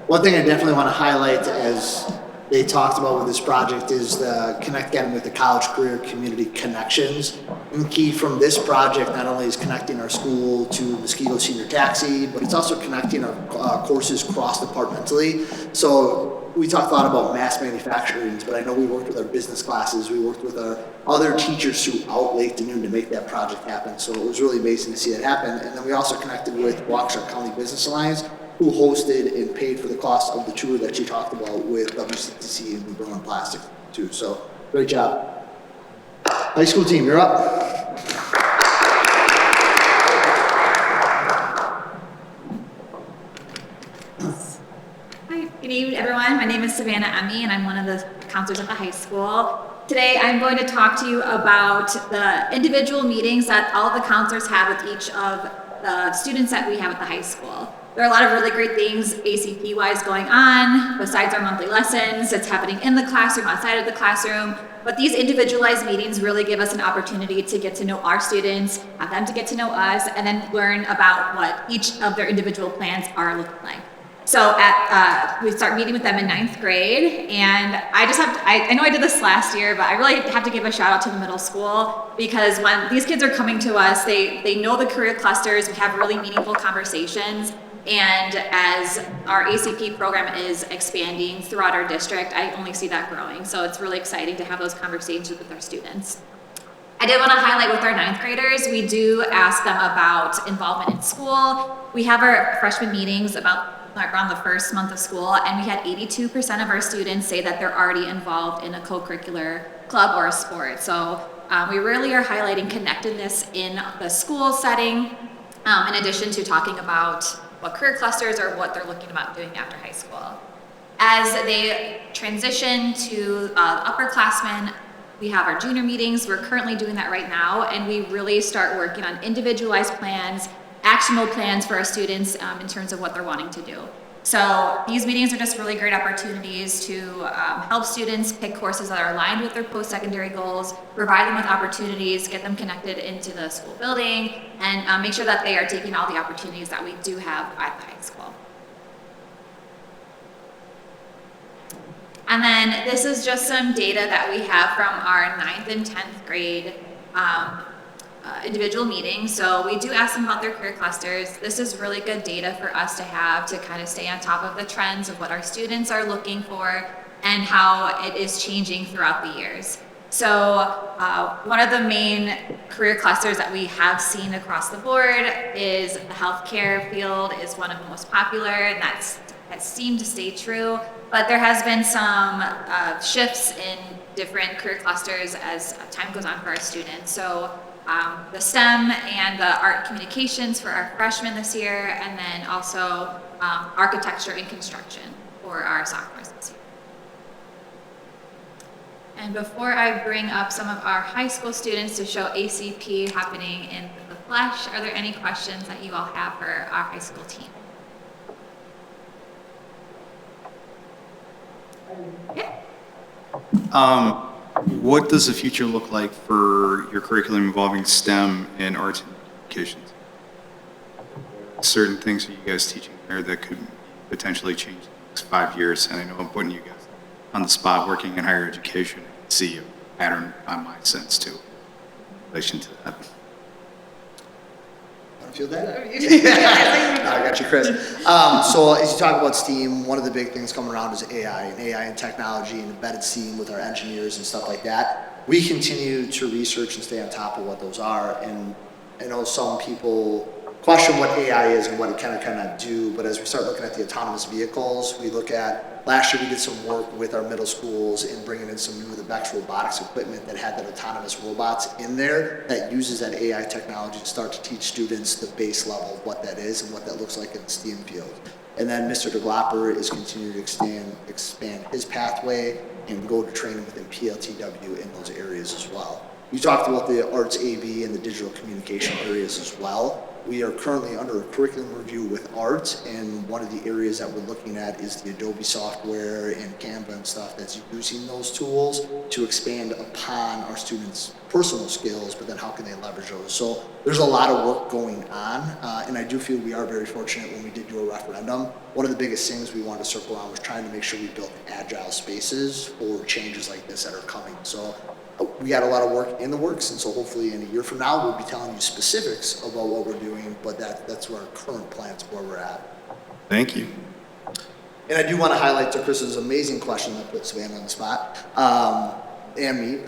One thing I definitely want to highlight, as they talked about with this project, is the connect again with the college career community connections. And the key from this project not only is connecting our school to Muskego Senior Taxi, but it's also connecting our courses cross-departmentally. So we talked a lot about mass manufacturing, but I know we worked with our business classes, we worked with our other teachers throughout Lake Denoon to make that project happen. So it was really amazing to see that happen. And then we also connected with Waukesha County Business Alliance, who hosted and paid for the cost of the tour that she talked about with WCTC and New Berlin Plastics too. So great job. High school team, you're up. Hi, good evening, everyone. My name is Savannah Emmy, and I'm one of the counselors at the high school. Today, I'm going to talk to you about the individual meetings that all the counselors have with each of the students that we have at the high school. There are a lot of really great things ACP-wise going on, besides our monthly lessons, that's happening in the classroom, outside of the classroom. But these individualized meetings really give us an opportunity to get to know our students, have them to get to know us, and then learn about what each of their individual plans are looking like. So we start meeting with them in 9th grade, and I just have to, I know I did this last year, but I really have to give a shout out to the middle school, because when these kids are coming to us, they know the career clusters, we have really meaningful conversations, and as our ACP program is expanding throughout our district, I only see that growing. So it's really exciting to have those conversations with our students. I did want to highlight with our 9th graders, we do ask them about involvement in school. We have our freshman meetings around the first month of school, and we had 82% of our students say that they're already involved in a co-curricular club or a sport. So we really are highlighting connectedness in the school setting, in addition to talking about what career clusters or what they're looking about doing after high school. As they transition to upperclassmen, we have our junior meetings. We're currently doing that right now, and we really start working on individualized plans, actionable plans for our students in terms of what they're wanting to do. So these meetings are just really great opportunities to help students pick courses that are aligned with their post-secondary goals, provide them with opportunities, get them connected into the school building, and make sure that they are taking all the opportunities that we do have at the high school. And then this is just some data that we have from our 9th and 10th grade individual meetings. So we do ask them about their career clusters. This is really good data for us to have to kind of stay on top of the trends of what our students are looking for and how it is changing throughout the years. So one of the main career clusters that we have seen across the board is the healthcare field is one of the most popular, and that seemed to stay true. But there has been some shifts in different career clusters as time goes on for our students. So the STEM and the art communications for our freshmen this year, and then also architecture and construction for our sophomores this year. And before I bring up some of our high school students to show ACP happening in the flesh, are there any questions that you all have for our high school team? Yeah. What does the future look like for your curriculum involving STEM and arts and communications? Certain things that you guys teaching there that could potentially change in the next 5 years, and I know I'm putting you guys on the spot working in higher education. I see a pattern on my sense too, in relation to that. Feel that? I got you, Chris. So as you talk about STEAM, one of the big things coming around is AI and technology and embedded STEAM with our engineers and stuff like that. We continue to research and stay on top of what those are. And I know some people question what AI is and what it cannot do, but as we start looking at the autonomous vehicles, we look at, last year we did some work with our middle schools in bringing in some new of the Bex robotics equipment that had that autonomous robots in there that uses that AI technology to start to teach students the base level of what that is and what that looks like in the STEAM field. And then Mr. DeGlopper is continuing to expand his pathway and go to training within PLTW in those areas as well. You talked about the arts AV and the digital communication areas as well. We are currently under a curriculum review with arts, and one of the areas that we're looking at is the Adobe software and Canva and stuff that's using those tools to expand upon our students' personal skills, but then how can they leverage those? So there's a lot of work going on, and I do feel we are very fortunate when we did do a referendum. One of the biggest things we wanted to circle around was trying to make sure we built agile spaces for changes like this that are coming. So we got a lot of work in the works, and so hopefully in a year from now, we'll be telling you specifics about what we're doing, but that's where our current plans, where we're at. Thank you. And I do want to highlight to Chris's amazing question that put Savannah on the spot, and me,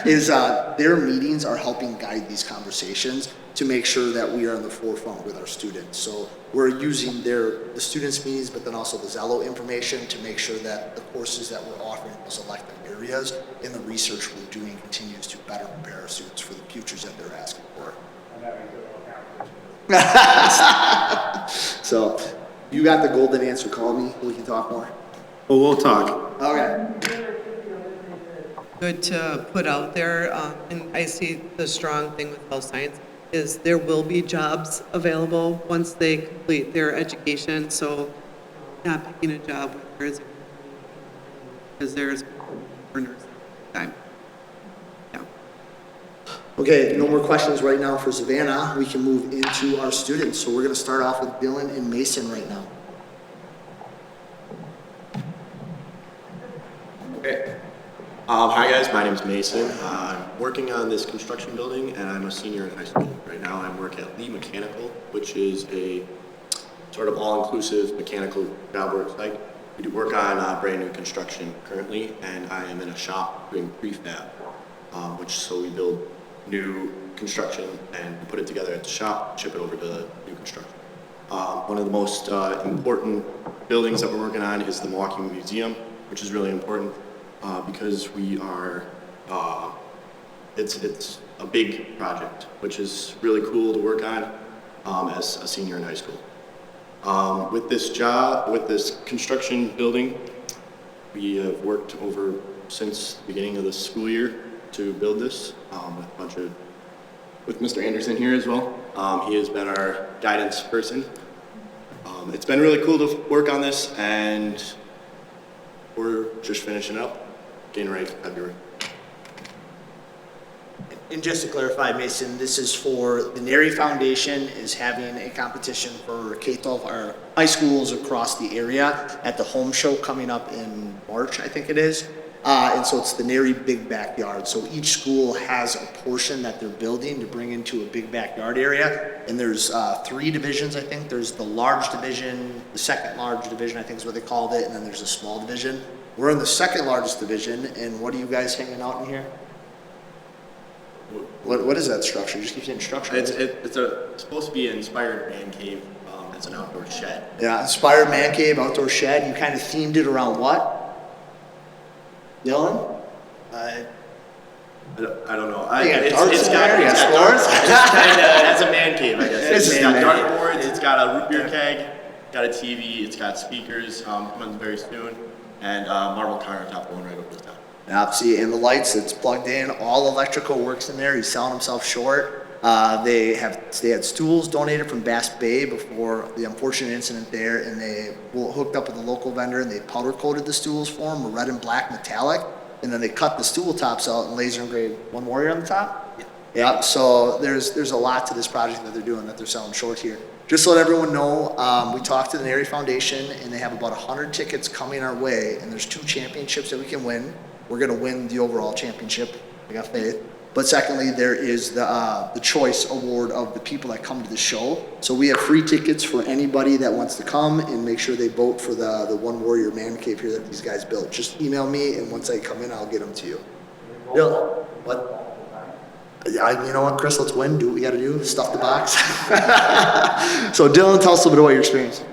is their meetings are helping guide these conversations to make sure that we are in the forefront with our students. So we're using the students' meetings, but then also the Zello information to make sure that the courses that we're offering in those elective areas and the research we're doing continues to better prepare our students for the futures that they're asking for. So you got the golden answer. Call me. We can talk more. Well, we'll talk. Okay. Good to put out there, and I see the strong thing with health science. is there will be jobs available once they complete their education, so not picking a job where there's earners time. Yeah. Okay, no more questions right now for Savannah. We can move into our students. So we're gonna start off with Dylan and Mason right now. Okay. Hi guys, my name is Mason. I'm working on this construction building and I'm a senior in high school. Right now I work at Lee Mechanical, which is a sort of all-inclusive mechanical job work site. We do work on brand new construction currently, and I am in a shop doing prefab, so we build new construction and we put it together at the shop, ship it over to new construction. One of the most important buildings that we're working on is the Milwaukee Museum, which is really important because we are, it's a big project, which is really cool to work on as a senior in high school. With this construction building, we have worked over since the beginning of the school year to build this with Mr. Anderson here as well. He has been our guidance person. It's been really cool to work on this, and we're just finishing up, getting ready for February. And just to clarify, Mason, this is for the NARI Foundation is having a competition for K-12 or high schools across the area at the home show coming up in March, I think it is. And so it's the NARI Big Backyard. So each school has a portion that they're building to bring into a big backyard area. And there's 3 divisions, I think. There's the large division, the second large division, I think is what they called it, and then there's a small division. We're in the second largest division, and what are you guys hanging out in here? What is that structure? You just keep saying structure. It's supposed to be an inspired man cave. It's an outdoor shed. Yeah, inspired man cave, outdoor shed. You kind of themed it around what? Dylan? I don't know. It's a man cave, I guess. It's got dartboards, it's got a root beer keg, got a TV, it's got speakers, coming very soon, and marble countertop going right over the top. Yeah, see, and the lights, it's plugged in, all electrical works in there. He's selling himself short. They had stools donated from Bass Bay before the unfortunate incident there, and they hooked up with a local vendor and they powder coated the stools for him, red and black metallic, and then they cut the stool tops out and laser engraved One Warrior on the top. Yeah, so there's a lot to this project that they're doing that they're selling short here. Just to let everyone know, we talked to the NARI Foundation and they have about 100 tickets coming our way, and there's 2 championships that we can win. We're gonna win the overall championship, I got faith. But secondly, there is the choice award of the people that come to the show. So we have free tickets for anybody that wants to come, and make sure they vote for the One Warrior Man Cave here that these guys built. Just email me, and once I come in, I'll get them to you. Bill, what? You know what, Chris, let's win, do what we gotta do, stuff the box. So Dylan, tell us a little bit about your experience.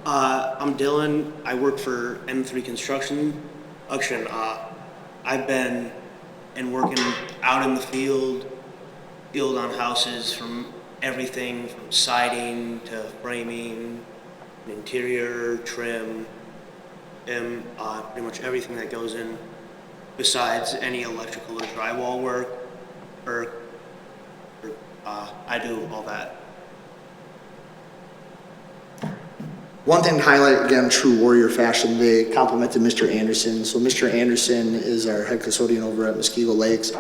I'm Dylan, I work for M3 Construction. I've been working out in the field on houses, from everything from siding to framing, interior, trim, and pretty much everything that goes in besides any electrical or drywall work, I do all that. One thing to highlight, again, true Warrior fashion, they complimented Mr. Anderson. So Mr. Anderson is our head custodian over at Muskego Lakes.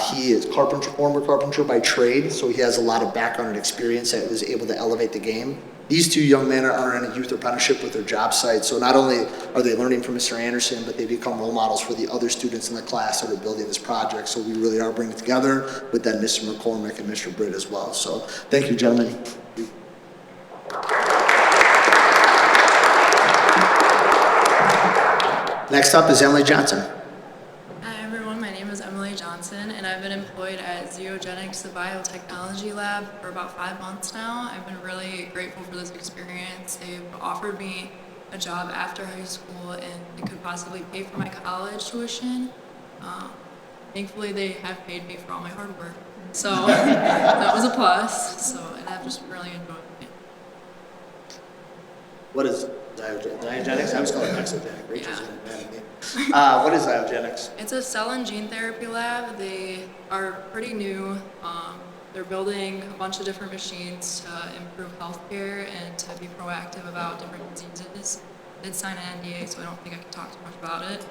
He is former carpenter by trade, so he has a lot of background and experience that was able to elevate the game. These 2 young men are in a youth apprenticeship with their job site, so not only are they learning from Mr. Anderson, but they become role models for the other students in the class that are building this project. So we really are bringing it together with then Mr. McCormick and Mr. Britt as well. So thank you, gentlemen. Next up is Emily Johnson. Hi everyone, my name is Emily Johnson and I've been employed at Zeogenics, the biotechnology lab, for about 5 months now. I've been really grateful for this experience. They've offered me a job after high school and it could possibly pay for my college tuition. Thankfully they have paid me for all my hard work. So that was a plus, and I've just really enjoyed it. What is Diogenics? I was calling it Exogenic. Rachel's gonna be mad at me. What is Diogenics? It's a cell and gene therapy lab. They are pretty new. They're building a bunch of different machines to improve healthcare and to be proactive about different diseases. I did sign an NDA, so I don't think I can talk too much about it.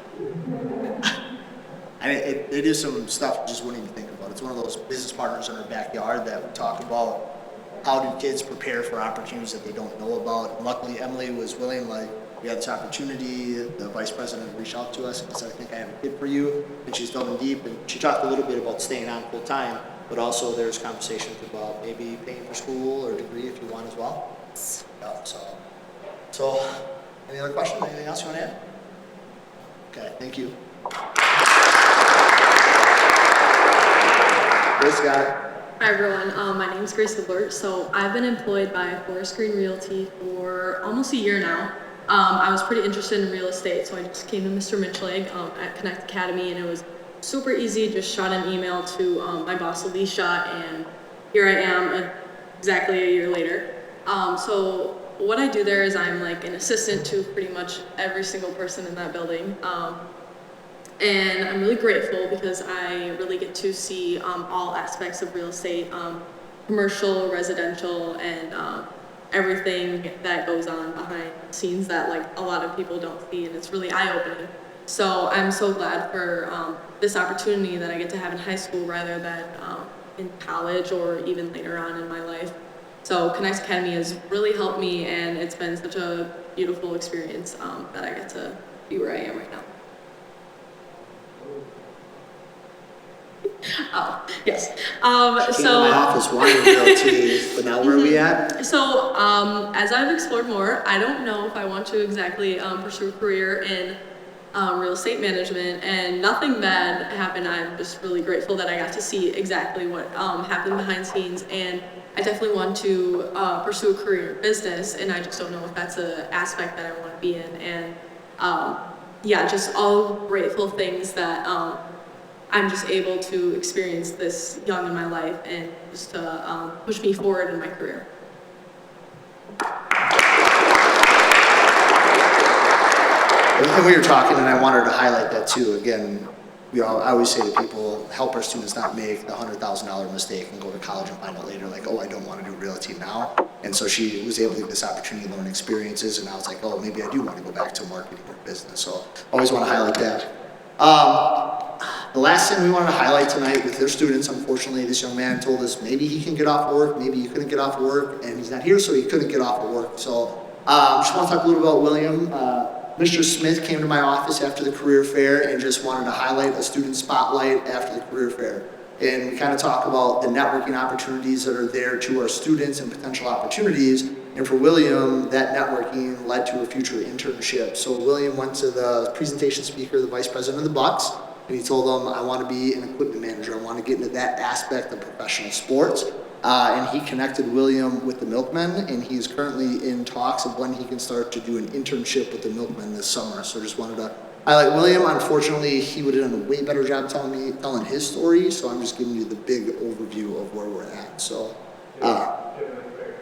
It is some stuff you just wouldn't even think about. It's one of those business partners in our backyard that we talk about how do kids prepare for opportunities that they don't know about. And luckily, Emily was willing, like, we had this opportunity, the vice president reached out to us and said, I think I have a kid for you. And she's delving deep, and she talked a little bit about staying on full time, but also there's conversations about maybe paying for school or degree if you want as well. Yeah, so any other questions? Anything else you want to add? Okay, thank you. Grace got it. Hi everyone, my name is Grace Gibbler. So I've been employed by Forest Green Realty for almost a year now. I was pretty interested in real estate, so I just came to Mr. Mitchell at Connect Academy, and it was super easy. Just shot an email to my boss Alicia, and here I am exactly a year later. So what I do there is I'm like an assistant to pretty much every single person in that building. And I'm really grateful because I really get to see all aspects of real estate, commercial, residential, and everything that goes on behind the scenes that like a lot of people don't see, and it's really eye-opening. So I'm so glad for this opportunity that I get to have in high school rather than in college or even later on in my life. So Connect Academy has really helped me, and it's been such a beautiful experience that I get to be where I am right now. Oh, yes. Came to my office wanting realty, but now where are we at? So, as I've explored more, I don't know if I want to exactly pursue a career in real estate management, and nothing bad happened. I'm just really grateful that I got to see exactly what happened behind the scenes, and I definitely want to pursue a career in business, and I just don't know if that's an aspect that I want to be in. And yeah, just all grateful things that I'm just able to experience this young in my life and just to push me forward in my career. And we were talking, and I wanted to highlight that too. Again, I always say to people, help our students not make the $100,000 mistake and go to college and find out later, like, oh, I don't want to do realty now. And so she was able to get this opportunity to learn experiences, and I was like, oh, maybe I do want to go back to marketing or business. So always want to highlight that. The last thing we wanted to highlight tonight with their students, unfortunately, this young man told us maybe he can get off work, maybe he couldn't get off work, and he's not here, so he couldn't get off of work. So just want to talk a little about William. Mr. Smith came to my office after the career fair and just wanted to highlight a student spotlight after the career fair. And we kind of talk about the networking opportunities that are there to our students and potential opportunities. And for William, that networking led to a future internship. So William went to the presentation speaker, the vice president of the Bucks, and he told them, I want to be an equipment manager. I want to get into that aspect of professional sports. And he connected William with the Milkmen, and he's currently in talks of when he can start to do an internship with the Milkmen this summer. So just wanted to highlight William. Unfortunately, he would have done a way better job telling his story, so I'm just giving you the big overview of where we're at. So,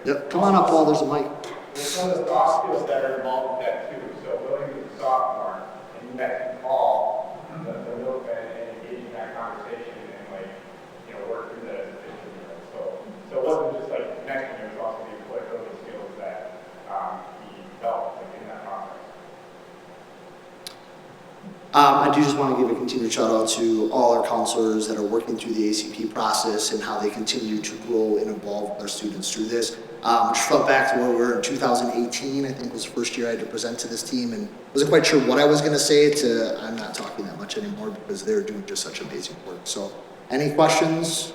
yep, come on up, Paul, there's a mic. There's some of the soft skills that are involved with that too. So William is a sophomore, and you met him Paul, the Milkman, and engage in that conversation and work through that as a 15-year-old. So it wasn't just like connecting, it was also the employability skills that he developed in that process. I do just want to give a continued shout out to all our counselors that are working through the ACP process and how they continue to grow and evolve our students through this. Just felt back to where we were in 2018, I think was the first year I had to present to this team, and wasn't quite sure what I was going to say I'm not talking that much anymore because they're doing just such amazing work. So any questions?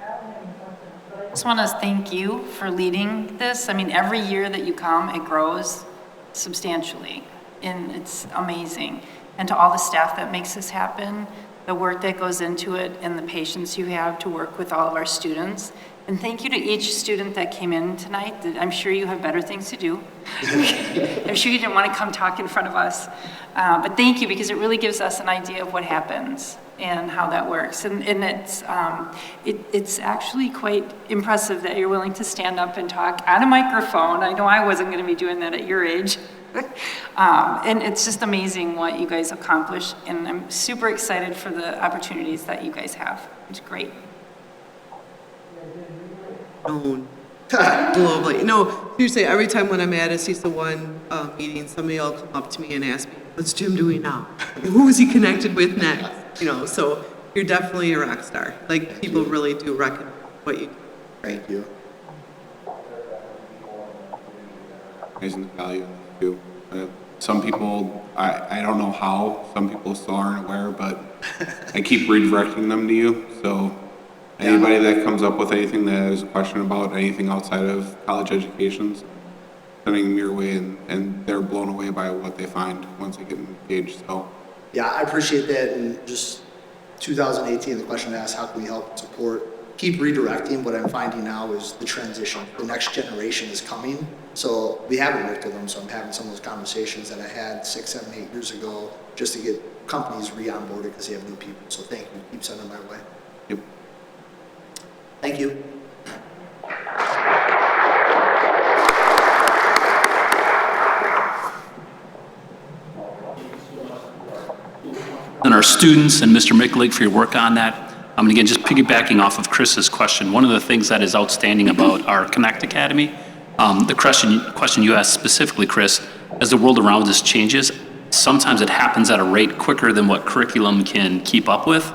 I just want to thank you for leading this. I mean, every year that you come, it grows substantially, and it's amazing. And to all the staff that makes this happen, the work that goes into it, and the patience you have to work with all of our students. And thank you to each student that came in tonight. I'm sure you have better things to do. I'm sure you didn't want to come talk in front of us. But thank you, because it really gives us an idea of what happens and how that works. And it's actually quite impressive that you're willing to stand up and talk on a microphone. I know I wasn't going to be doing that at your age. And it's just amazing what you guys accomplish, and I'm super excited for the opportunities that you guys have. It's great. Globally. No, seriously, every time when I'm at a CISA 1 meeting, somebody will come up to me and ask me, what's Jim doing now? Who is he connected with next? So you're definitely a rock star. Like, people really do recognize what you do. Thank you. Raising the value too. Some people, I don't know how, some people still aren't aware, but I keep redirecting them to you. So anybody that comes up with anything that has a question about anything outside of college education, sending them your way, and they're blown away by what they find once they get engaged. So Yeah, I appreciate that. And just 2018, the question asked, how can we help support? Keep redirecting. What I'm finding now is the transition. The next generation is coming. So we haven't worked with them. So I'm having some of those conversations that I had 6, 7, 8 years ago just to get companies re-onboarded because they have new people. So thank you. Keep sending them my way. Yep. Thank you. And our students and Mr. Mickelig for your work on that. And again, just piggybacking off of Chris's question, one of the things that is outstanding about our Connect Academy, the question you asked specifically, Chris, as the world around us changes, sometimes it happens at a rate quicker than what curriculum can keep up with.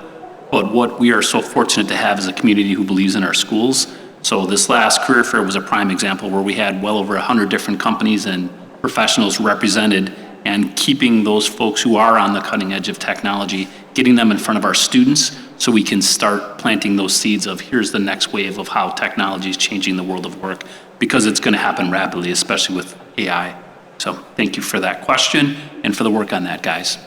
But what we are so fortunate to have is a community who believes in our schools. So this last career fair was a prime example where we had well over 100 different companies and professionals represented, and keeping those folks who are on the cutting edge of technology, getting them in front of our students so we can start planting those seeds of here's the next wave of how technology is changing the world of work, because it's going to happen rapidly, especially with AI. So thank you for that question and for the work on that, guys.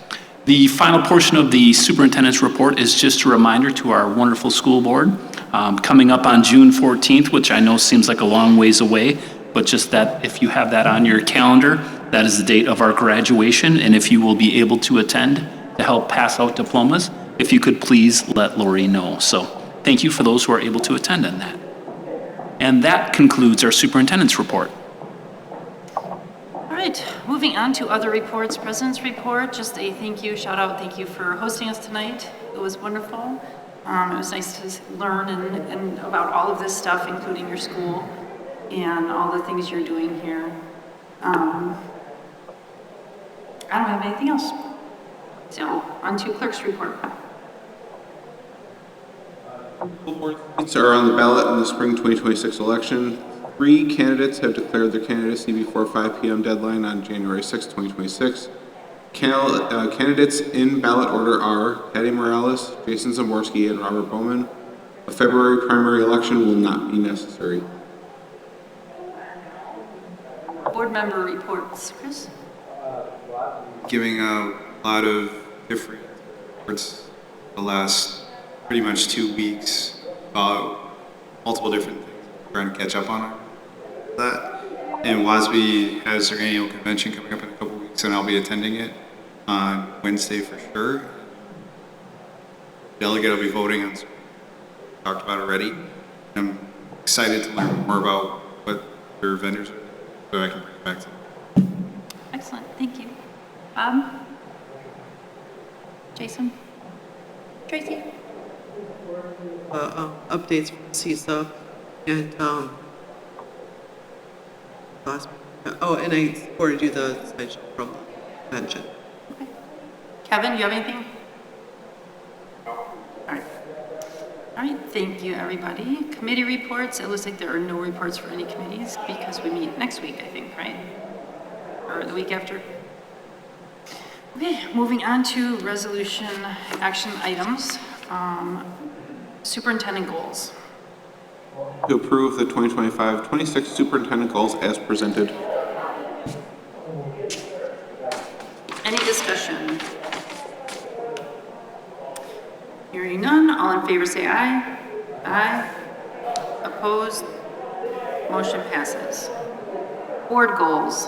The final portion of the superintendent's report is just a reminder to our wonderful school board. Coming up on June 14th, which I know seems like a long ways away, but just that if you have that on your calendar, that is the date of our graduation, and if you will be able to attend to help pass out diplomas, if you could please let Lori know. So thank you for those who are able to attend on that. And that concludes our superintendent's report. All right, moving on to other reports. President's report, just a thank you, shout out, thank you for hosting us tonight. It was wonderful. It was nice to learn and about all of this stuff, including your school and all the things you're doing here. I don't have anything else. So, on to clerk's report. School board seats are on the ballot in the spring 2026 election. 3 candidates have declared their candidacy before 5 p.m. deadline on January 6, 2026. Candidates in ballot order are Patty Morales, Jason Zaborski, and Robert Bowman. A February primary election will not be necessary. Board member reports. Chris? Giving a lot of different reports the last pretty much 2 weeks about multiple different things, trying to catch up on that. And WASB has their annual convention coming up in a couple weeks, and I'll be attending it on Wednesday for sure. Delegate will be voting on something we talked about already. I'm excited to learn more about what their vendors are, so I can bring it back to them. Excellent, thank you. Bob? Jason? Tracy? Updates from CISA and and I forwarded you the slideshow from the convention. Okay. Kevin, do you have anything? All right. All right, thank you, everybody. Committee reports, it looks like there are no reports for any committees because we meet next week, I think, right? Or the week after? Okay, moving on to resolution action items. Superintendent goals. To approve the 2025-26 superintendent goals as presented. Any discussion? Hearing none, all in favor say aye. Aye. Opposed? Motion passes. Board goals.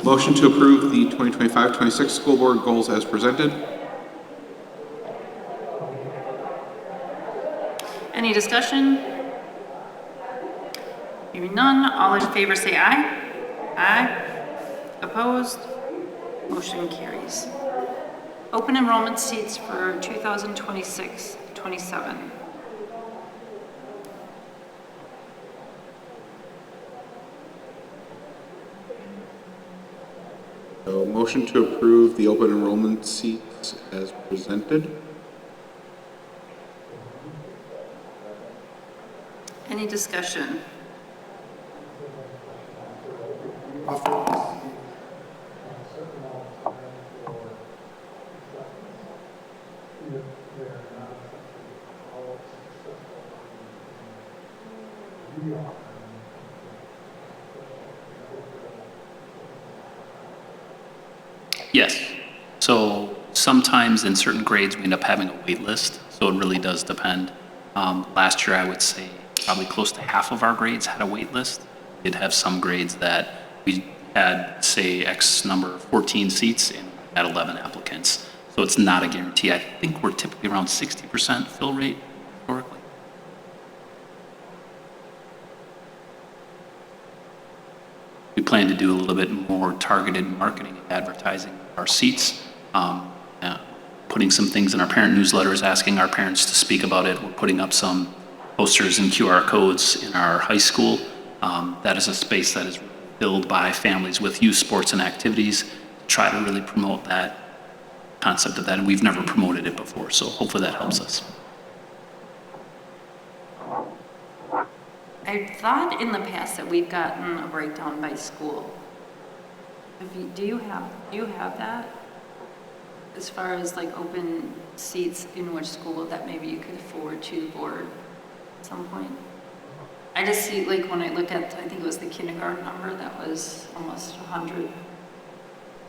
Motion to approve the 2025-26 school board goals as presented. Any discussion? Hearing none, all in favor say aye. Aye. Opposed? Motion carries. Open enrollment seats for 2026-27. So motion to approve the open enrollment seats as presented. Any discussion? Yes. So sometimes in certain grades, we end up having a wait list, so it really does depend. Last year, I would say probably close to half of our grades had a wait list. We'd have some grades that we had, say, X number, 14 seats, and had 11 applicants. So it's not a guarantee. I think we're typically around 60% fill rate historically. We plan to do a little bit more targeted marketing and advertising of our seats, putting some things in our parent newsletters, asking our parents to speak about it. We're putting up some posters and QR codes in our high school. That is a space that is filled by families with youth sports and activities to try to really promote that concept of that. And we've never promoted it before, so hopefully that helps us. I thought in the past that we've gotten a breakdown by school. Do you have that? As far as like open seats in which school that maybe you could forward to the board at some point? I just see, like, when I look at, I think it was the kindergarten number, that was almost 100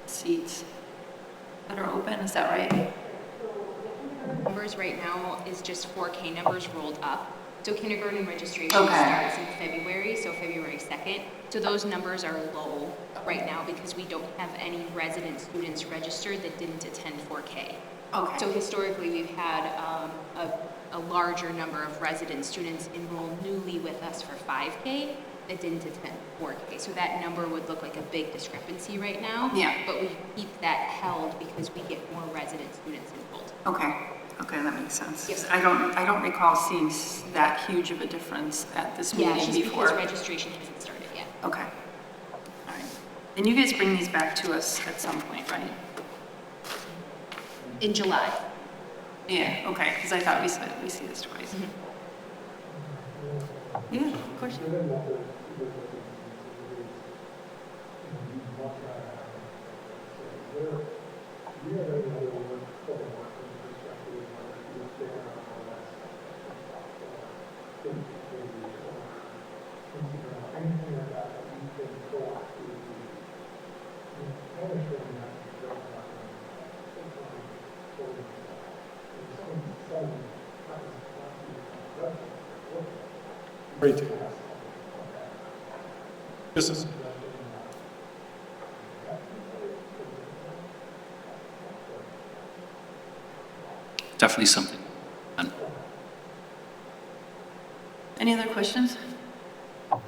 seats that are open, is that right? Numbers right now is just 4K numbers rolled up. So kindergarten registration Okay. starts in February, so February 2nd. So those numbers are low right now because we don't have any resident students registered that didn't attend 4K. Okay. So historically, we've had a larger number of resident students enroll newly with us for 5K that didn't attend 4K. So that number would look like a big discrepancy right now. Yeah. But we keep that held because we get more resident students enrolled. Okay. Okay, that makes sense. Yes. I don't recall seeing that huge of a difference at this meeting Yeah, just before. because registration hasn't started yet. Okay. All right. And you guys bring these back to us at some point, right? In July. Yeah, okay, because I thought we see this twice. Yeah, of course. Great. This is. Definitely something. Any other questions? All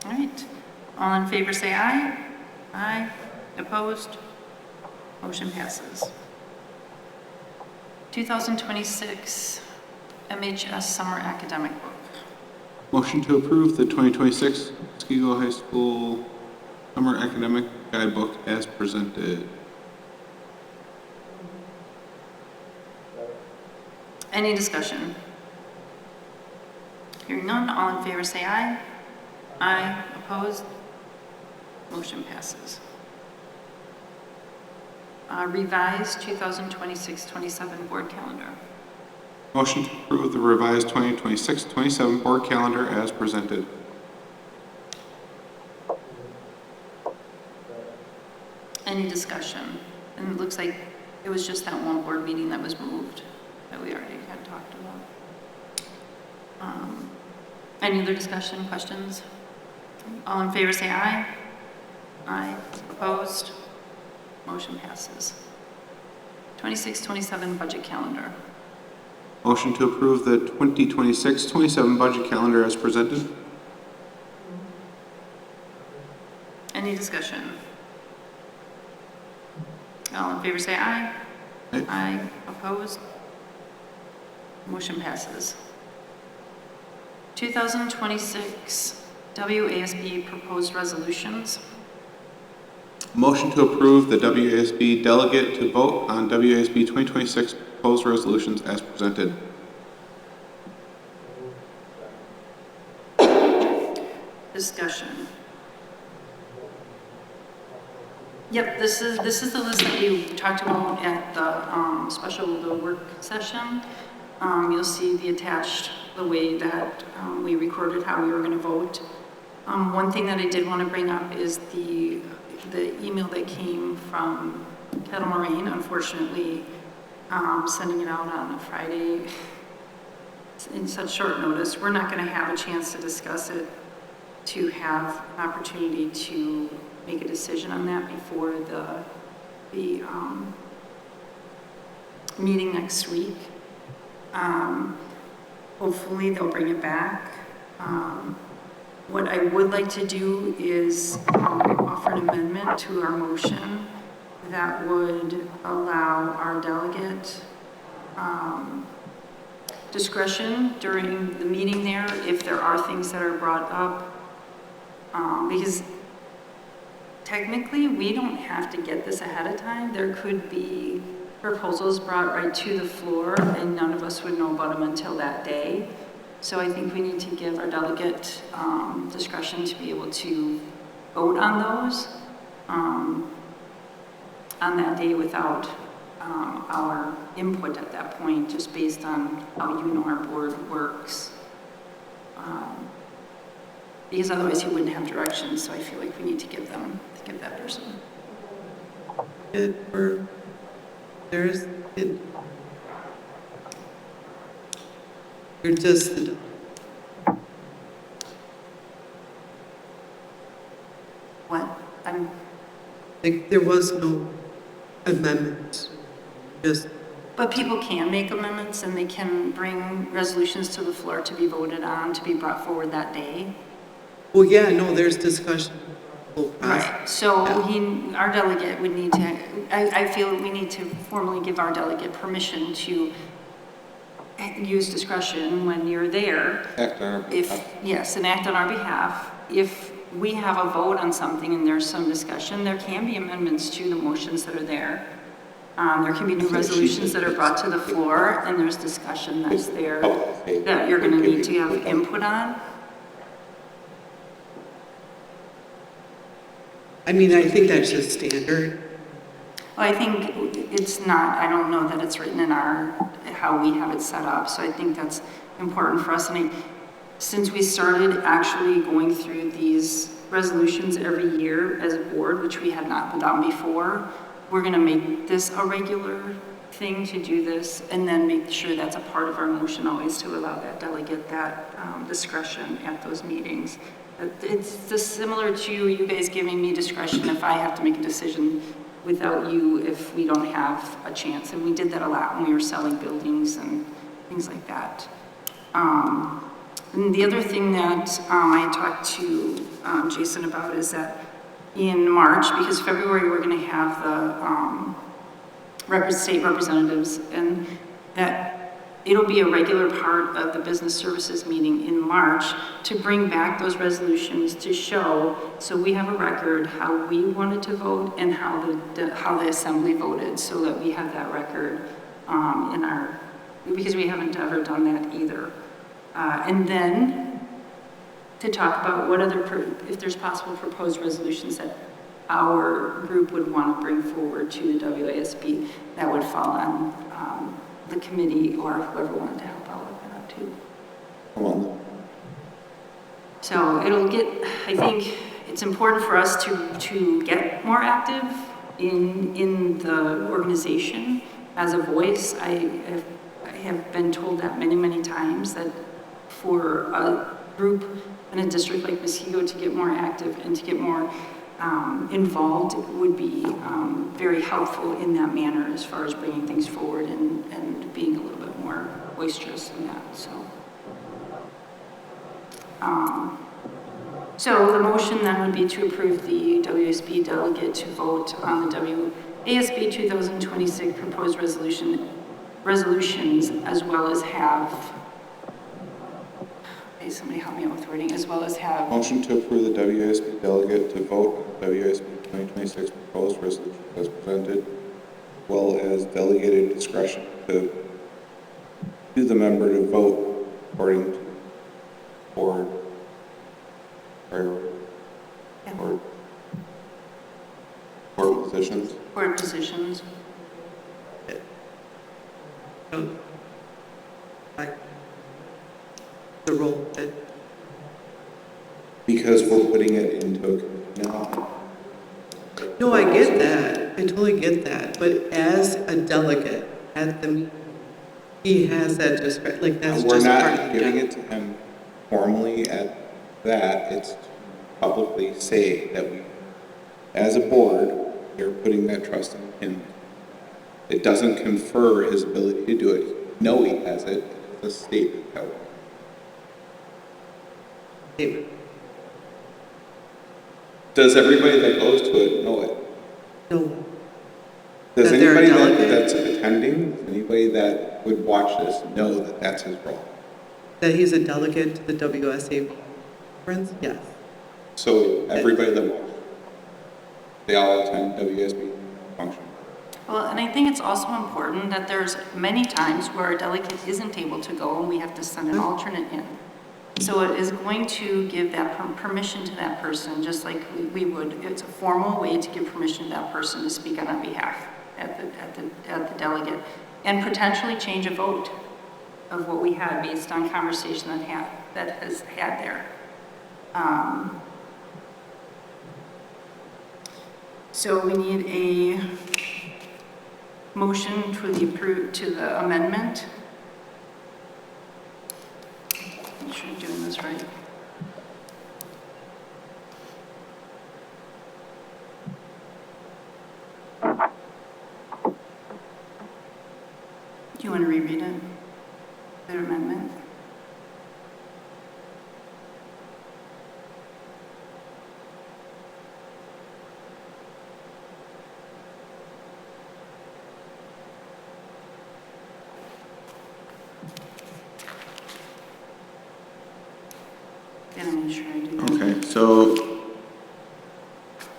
right. All in favor say aye. Aye. Opposed? Motion passes. 2026 MHS Summer Academic Book. Motion to approve the 2026 Muskego High School Summer Academic Guidebook as presented. Any discussion? Hearing none, all in favor say aye. Aye. Opposed? Motion passes. Revised 2026-27 board calendar. Motion to approve the revised 2026-27 board calendar as presented. Any discussion? And it looks like it was just that one board meeting that was moved that we already had talked about. Any other discussion, questions? All in favor say aye. Aye. Opposed? Motion passes. 26-27 budget calendar. Motion to approve the 2026-27 budget calendar as presented. Any discussion? All in favor say aye. Aye. Aye. Opposed? Motion passes. 2026 WASB proposed resolutions. Motion to approve the WASB delegate to vote on WASB 2026 proposed resolutions as presented. Discussion. Yep, this is the list that we talked about at the the work session. You'll see the way that we recorded how we were going to vote. One thing that I did want to bring up is the email that came from Kettle Moraine. Unfortunately, sending it out on a Friday in such short notice, we're not going to have a chance to discuss it, to have an opportunity to make a decision on that before the meeting next week. Hopefully they'll bring it back. What I would like to do is offer an amendment to our motion that would allow our delegate discretion during the meeting there if there are things that are brought up. Because technically, we don't have to get this ahead of time. There could be proposals brought right to the floor, and none of us would know about them until that day. So I think we need to give our delegate discretion to be able to vote on those on that day without our input at that point, just based on how our board works. Because otherwise he wouldn't have direction, so I feel like we need to give that person. You're just, What? like, there was no amendment, just. But people can make amendments and they can bring resolutions to the floor to be voted on, to be brought forward that day. Well, yeah, no, there's discussion. Right, so our delegate would need to, I feel we need to formally give our delegate permission to use discretion when you're there. Act on our behalf. Yes, and act on our behalf. If we have a vote on something and there's some discussion, there can be amendments to the motions that are there. There can be new resolutions that are brought to the floor, and there's discussion that's there that you're going to need to have input on. I mean, I think that's just standard. Well, I think it's not, I don't know that it's written in how we have it set up, so I think that's important for us. And since we started actually going through these resolutions every year as a board, which we had not done before, we're going to make this a regular thing to do this, and then make sure that's a part of our motion always to allow that delegate that discretion at those meetings. It's just similar to you guys giving me discretion if I have to make a decision without you if we don't have a chance. And we did that a lot when we were selling buildings and things like that. And the other thing that I talked to Jason about is that in March, because February we're going to have the state representatives, and that it'll be a regular part of the business services meeting in March to bring back those resolutions to show, so we have a record how we wanted to vote and how the assembly voted, so that we have that record because we haven't ever done that either. And then to talk about what if there's possible proposed resolutions that our group would want to bring forward to the WASB that would fall on the committee or whoever wanted to help out with that too. So I think it's important for us to get more active in the organization as a voice. I have been told that many, many times that for a group in a district like Muskego to get more active and to get more involved would be very helpful in that manner as far as bringing things forward and being a little bit more boisterous than that, so. So the motion then would be to approve the WSB delegate to vote on the WASB 2026 proposed resolutions, as well as have, okay, somebody help me out with wording, as well as have. Motion to approve the WASB delegate to vote on WASB 2026 proposed resolution as presented, as well as delegated discretion to the member to vote according to board priority or board positions. Board positions. The role that. Because we're putting it into a now. No, I get that. I totally get that. But as a delegate at the meeting, he has that discretion, like that's We're just part of not the giving job. it to him formally at that. It's to publicly say that we, as a board, we're putting that trust in him. It doesn't confer his ability to do it. No, he has it. It's a statement that Statement. Does everybody that goes to it know it? No. Does That they're a anybody delegate? that's attending, does anybody that would watch this know that that's his role? That he's a delegate to the WSA conference? Yes. So everybody that watches, they all attend WSB function. Well, and I think it's also important that there's many times where a delegate isn't able to go and we have to send an alternate in. So it is going to give that permission to that person, just like we would. It's a formal way to give permission to that person to speak on our behalf at the delegate, and potentially change a vote of what we had based on conversation that has had there. So we need a motion to the amendment. Make sure I'm doing this right. Do you want to reread it? Their amendment? Gotta make sure I do that. Okay, so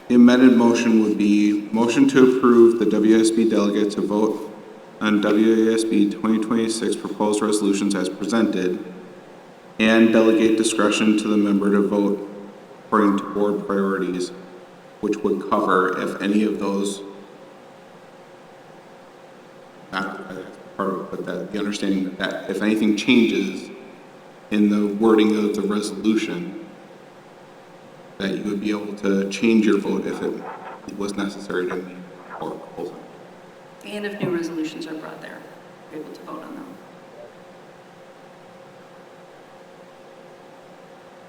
the amended motion would be motion to approve the WASB delegate to vote on WASB 2026 proposed resolutions as presented and delegate discretion to the member to vote according to board priorities, which would cover if any of those, not that's part of it, but that the understanding that if anything changes in the wording of the resolution, that you would be able to change your vote if it was necessary to meet or proposal. And if new resolutions are brought there, we're able to vote on them.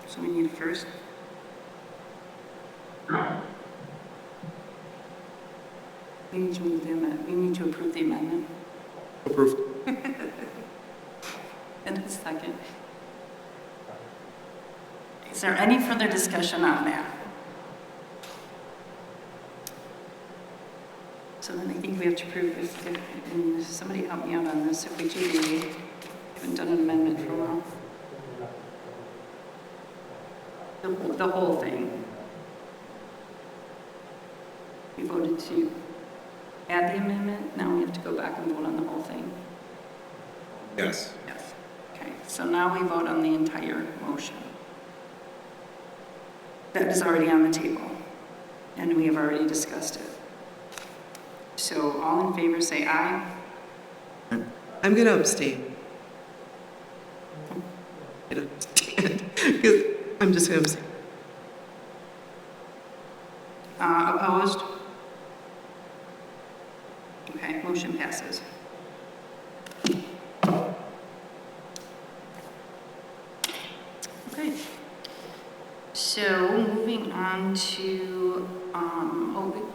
So we need first. We need to move the amendment. We need to approve the amendment. Approved. And a second. Is there any further discussion on that? So then I think we have to prove and somebody help me out on this, if we do, we haven't done an amendment for a while. The whole thing. We voted to add the amendment, now we have to go back and vote on the whole thing. Yes. Yes. Okay, so now we vote on the entire motion. That is already on the table, and we have already discussed it. So all in favor say aye. I'm going to abstain. I don't understand. 'Cause I'm just going to abstain. Opposed? Okay, motion passes. Okay. So moving on to,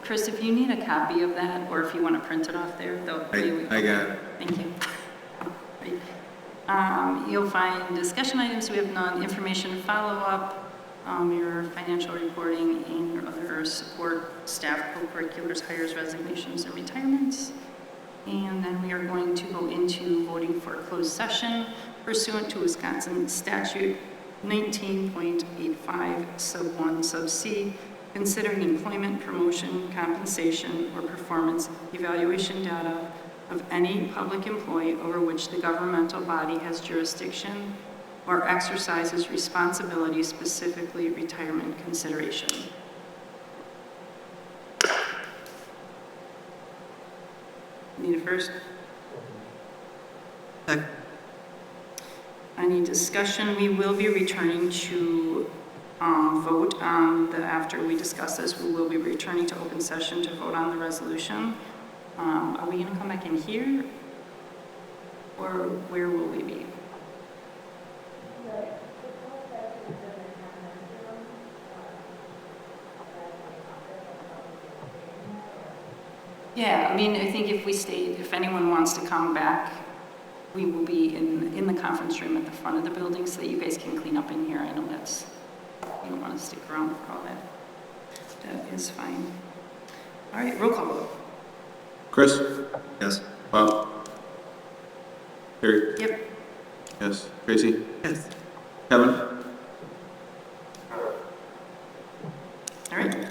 Chris, if you need a copy of that, or if you want to print it off there, though. I got it. Thank you. Right. You'll find discussion items, we have none, information follow-up, your financial reporting, and your other support, staff, co-curriculars, hires, resignations, and retirements. And then we are going to go into voting for a closed session pursuant to Wisconsin statute 19.85 sub 1 sub C, considering employment, promotion, compensation, or performance evaluation data of any public employee over which the governmental body has jurisdiction or exercises responsibility, specifically retirement consideration. Need a first? Second. Any discussion? We will be returning to vote on the, after we discuss this, we will be returning to open session to vote on the resolution. Are we gonna come back in here? Or where will we be? Yeah, I mean, I think if we stayed, if anyone wants to come back, we will be in the conference room at the front of the building so that you guys can clean up in here. I know that's, you don't want to stick around for all that. That is fine. All right, roll call vote. Chris? Yes. Bob? Harry? Yep. Yes. Tracy? Yes. Kevin? All right.